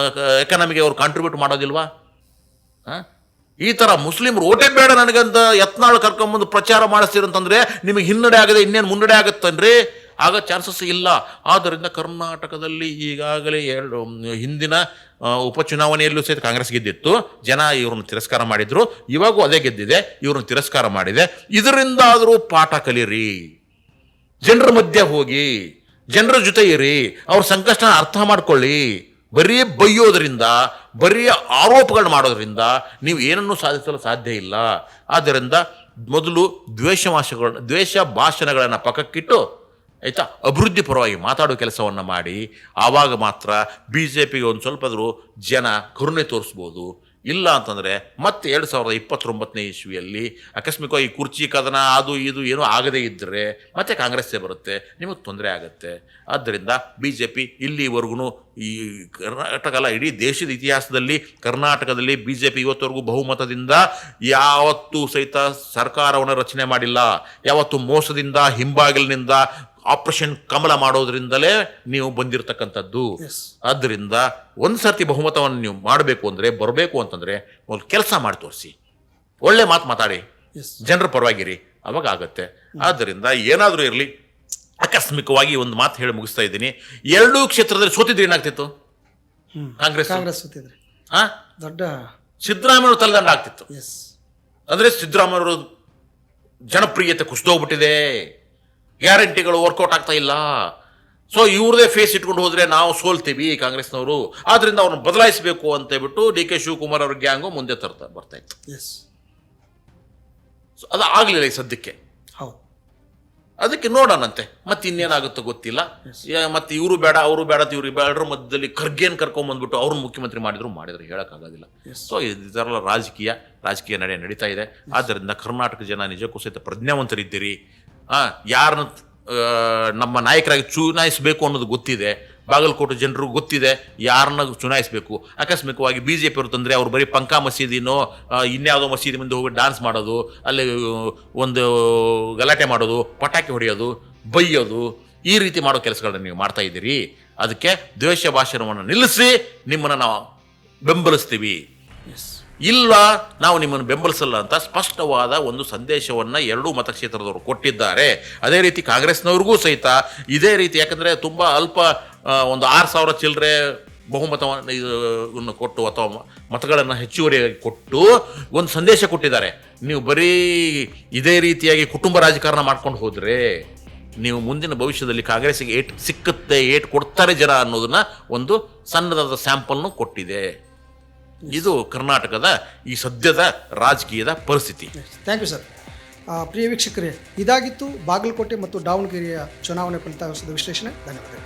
ಎಕಾನಮಿಗೆ ಅವ್ರು ಕಾಂಟ್ರಿಬ್ಯೂಟ್ ಮಾಡೋದಿಲ್ವಾ? ಈ ಥರ ಮುಸ್ಲಿಮರು ಓಟೇ ಬೇಡ ನನಗಂತ ಯತ್ನಾಳ್ ಕರ್ಕೊಂಬಂದು ಪ್ರಚಾರ ಮಾಡಿಸ್ತೀರಂತಂದ್ರೆ ನಿಮಗೆ ಹಿನ್ನಡೆ ಆಗದೆ ಇನ್ನೇನು ಮುನ್ನಡೆ ಆಗುತ್ತನ್ರಿ? ಆಗ ಚಾನ್ಸಸ್ ಇಲ್ಲ. ಆದ್ದರಿಂದ ಕರ್ನಾಟಕದಲ್ಲಿ ಈಗಾಗಲೇ ಹಿಂದಿನ ಉಪಚುನಾವಣೆಯಲ್ಲೂ ಸಹಿತ ಕಾಂಗ್ರೆಸ್ ಗೆದ್ದಿತ್ತು, ಜನ ಇವ್ರನ್ನ ತಿರಸ್ಕಾರ ಮಾಡಿದ್ರು, ಇವಾಗೂ ಅದೇ ಗೆದ್ದಿದೆ, ಇವ್ರನ್ನ ತಿರಸ್ಕಾರ ಮಾಡಿದೆ. ಇದರಿಂದ ಆದರೂ ಪಾಠ ಕಲೀರಿ, ಜನರ ಮಧ್ಯೆ ಹೋಗಿ, ಜನರ ಜೊತೆ ಇರಿ, ಅವ್ರ ಸಂಕಷ್ಟನ ಅರ್ಥ ಮಾಡ್ಕೊಳ್ಳಿ. ಬರೀ ಬೈಯೋದ್ರಿಂದ, ಬರೀ ಆರೋಪಗಳು ಮಾಡೋದ್ರಿಂದ ನೀವು ಏನನ್ನೂ ಸಾಧಿಸಲು ಸಾಧ್ಯ ಇಲ್ಲ. ಆದ್ದರಿಂದ ಮೊದಲು ದ್ವೇಷ ಭಾಷಣಗಳನ್ನು ಪಕ್ಕಕ್ಕಿಟ್ಟು, ಆಯಿತಾ, ಅಭಿವೃದ್ಧಿ ಪರವಾಗಿ ಮಾತಾಡೋ ಕೆಲಸವನ್ನು ಮಾಡಿ. ಆವಾಗ ಮಾತ್ರ BJPಗೆ ಒಂದು ಸ್ವಲ್ಪಾದರೂ ಜನ ಕರುಣೆ ತೋರಿಸ್ಬೋದು. ಇಲ್ಲ ಅಂತಂದರೆ ಮತ್ತೆ 2029 ಇಸ್ವಿಯಲ್ಲಿ ಅಕಸ್ಮಿಕವಾಗಿ ಕುರ್ಚಿ ಕದನ ಅದು ಇದು ಏನೂ ಆಗದೇ ಇದ್ದರೆ ಮತ್ತೆ ಕಾಂಗ್ರೆಸ್ಸೇ ಬರುತ್ತೆ, ನಿಮಗೆ ತೊಂದರೆ ಆಗುತ್ತೆ. ಆದ್ದರಿಂದ BJP ಇಲ್ಲಿವರೆಗೂ ಈ ಕರ್ನಾಟಕ ಅಲ್ಲ, ಇಡೀ ದೇಶದ ಇತಿಹಾಸದಲ್ಲಿ ಕರ್ನಾಟಕದಲ್ಲಿ BJP ಇವತ್ತವರೆಗೂ ಬಹುಮತದಿಂದ ಯಾವತ್ತೂ ಸಹಿತ ಸರ್ಕಾರವನ್ನು ರಚನೆ ಮಾಡಿಲ್ಲ. ಯಾವತ್ತು ಮೋಸದಿಂದ, ಹಿಂಬಾಗಿಲಿನಿಂದ, ಆಪರೇಷನ್ ಕಮಲ ಮಾಡೋದ್ರಿಂದಲೇ ನೀವು ಬಂದಿರತಕ್ಕಂಥದ್ದು. ಆದ್ದರಿಂದ ಒಂದು ಸರ್ತಿ ಬಹುಮತವನ್ನು ನೀವು ಮಾಡಬೇಕು ಅಂದರೆ, ಬರಬೇಕು ಅಂತಂದರೆ ಒಂದು ಕೆಲಸ ಮಾಡಿ ತೋರಿಸಿ, ಒಳ್ಳೆ ಮಾತಾಡಿ, ಜನರ ಪರವಾಗಿರಿ, ಅವಾಗ ಆಗತ್ತೆ. ಆದ್ದರಿಂದ ಏನಾದರೂ ಇರಲಿ, ಆಕಸ್ಮಿಕವಾಗಿ ಒಂದು ಮಾತು ಹೇಳಿ ಮುಗಿಸ್ತಾ ಇದ್ದೀನಿ. 2 ಕ್ಷೇತ್ರದಲ್ಲಿ ಸೋತಿದ್ರೆ ಏನಾಗ್ತಿತ್ತು? ಕಾಂಗ್ರೆಸ್ ಸೋತಿದ್ರೆ ದೊಡ್ಡ ಸಿದ್ದರಾಮಯ್ಯ ತಲೆದಂಡ ಆಗ್ತಿತ್ತು. ಅಂದರೆ ಸಿದ್ದರಾಮಯ್ಯವರು ಜನಪ್ರಿಯತೆ ಕುಸಿದೋಗ್ಬಿಟ್ಟಿದೆ, ಗ್ಯಾರಂಟಿಗಳು ವರ್ಕೌಟ್ ಆಗ್ತಾ ಇಲ್ಲ. ಸೊ ಇವ್ರದೇ ಫೇಸ್ ಇಟ್ಕೊಂಡು ಹೋದರೆ ನಾವು ಸೋಲ್ತೀವಿ ಕಾಂಗ್ರೆಸ್ನವರು, ಆದ್ರಿಂದ ಅವ್ರನ್ನ ಬದಲಾಯಿಸಬೇಕು ಅಂತ ಹೇಳ್ಬಿಟ್ಟು DK ಶಿವಕುಮಾರ್ ಅವ್ರ ಗ್ಯಾಂಗು ಮುಂದೆ ಬರ್ತಾ ಇತ್ತು. ಅದು ಆಗಲಿಲ್ಲ ಈ ಸದ್ಯಕ್ಕೆ. ಅದಕ್ಕೆ ನೋಡೋಣಂತೆ ಮತ್ತೆ ಇನ್ನೇನಾಗುತ್ತೋ ಗೊತ್ತಿಲ್ಲ. ಮತ್ತೆ ಇವರು ಬೇಡ ಅವರು ಬೇಡ ಇವ್ರು ಬೇಡರ ಮಧ್ಯದಲ್ಲಿ ಖರ್ಗೆನ್ ಕರ್ಕೊಂಡ್ಬಂದ್ಬಿಟ್ಟು ಅವ್ರನ್ನ ಮುಖ್ಯಮಂತ್ರಿ ಮಾಡಿದ್ರು ಹೇಳೋಕ್ಕಾಗೋದಿಲ್ಲ. ಸೊ ಇದೆಲ್ಲ ರಾಜಕೀಯ ನಡೀತಾ ಇದೆ. ಆದ್ದರಿಂದ ಕರ್ನಾಟಕ ಜನ ನಿಜಕ್ಕೂ ಸಹಿತ ಪ್ರಜ್ಞಾವಂತರಿದ್ದೀರಿ. ಯಾರನ್ನ ನಮ್ಮ ನಾಯಕರಾಗಿ ಚುನಾಯಿಸಬೇಕು ಅನ್ನೋದು ಗೊತ್ತಿದೆ. ಬಾಗಲಕೋಟೆ ಜನರು ಗೊತ್ತಿದೆ ಯಾರನ್ನ ಚುನಾಯಿಸಬೇಕು. ಆಕಸ್ಮಿಕವಾಗಿ BJP ಅವರು ತಂದರೆ ಅವ್ರು ಬರೀ ಪಂಕಾ ಮಸೀದಿನೋ ಇನ್ಯಾವುದೋ ಮಸೀದಿ ಮುಂದೆ ಹೋಗಿ ಡ್ಯಾನ್ಸ್ ಮಾಡೋದು, ಅಲ್ಲಿ ಒಂದು ಗಲಾಟೆ ಮಾಡೋದು, ಪಟಾಕಿ ಹೊಡೆಯೋದು, ಬೈಯೋದು, ಈ ರೀತಿ ಮಾಡೋ ಕೆಲಸಗಳನ್ನ ನೀವು ಮಾಡ್ತಾ ಇದ್ದೀರಿ. ಅದಕ್ಕೆ ದ್ವೇಷ ಭಾಷಣವನ್ನು ನಿಲ್ಲಿಸಿ ನಿಮ್ಮನ್ನು ನಾವು ಬೆಂಬಲಿಸ್ತೀವಿ, ಇಲ್ಲ ನಾವು ನಿಮ್ಮನ್ನು ಬೆಂಬಲಿಸಲ್ಲ ಅಂತ ಸ್ಪಷ್ಟವಾದ ಒಂದು ಸಂದೇಶವನ್ನು 2 ಮತಕ್ಷೇತ್ರದವರು ಕೊಟ್ಟಿದ್ದಾರೆ. ಅದೇ ರೀತಿ ಕಾಂಗ್ರೆಸ್ನವ್ರಿಗೂ ಸಹಿತ ಇದೇ ರೀತಿ, ಯಾಕಂದರೆ ತುಂಬ ಅಲ್ಪ ಒಂದು 6,000 ಚಿಲ್ಲರೆ ಬಹುಮತವನ್ನು ಕೊಟ್ಟು ಅಥವಾ ಮತಗಳನ್ನು ಹೆಚ್ಚುವರಿಯಾಗಿ ಕೊಟ್ಟು ಒಂದು ಸಂದೇಶ ಕೊಟ್ಟಿದ್ದಾರೆ. ನೀವು ಬರೀ ಇದೇ ರೀತಿಯಾಗಿ ಕುಟುಂಬ ರಾಜಕಾರಣ ಮಾಡ್ಕೊಂಡು ಹೋದರೆ ನೀವು ಮುಂದಿನ ಭವಿಷ್ಯದಲ್ಲಿ ಕಾಂಗ್ರೆಸ್ಸಿಗೆ ಏಟ್ ಸಿಕ್ಕುತ್ತೆ, ಏಟ್ ಕೊಡ್ತಾರೆ ಜನ ಅನ್ನೋದನ್ನ ಒಂದು ಸಣ್ಣದಾದ ಸ್ಯಾಂಪಲ್ನು ಕೊಟ್ಟಿದೆ. ಇದು ಕರ್ನಾಟಕದ ಈ ಸದ್ಯದ ರಾಜಕೀಯದ ಪರಿಸ್ಥಿತಿ. Thank you sir. ಪ್ರಿಯ ವೀಕ್ಷಕರೇ, ಇದಾಗಿತ್ತು ಬಾಗಲಕೋಟೆ ಮತ್ತು ದಾವಣಗೆರೆಯ ಚುನಾವಣೆ ಫಲಿತಾಂಶದ ವಿಶ್ಲೇಷಣೆ. ಧನ್ಯವಾದಗಳು.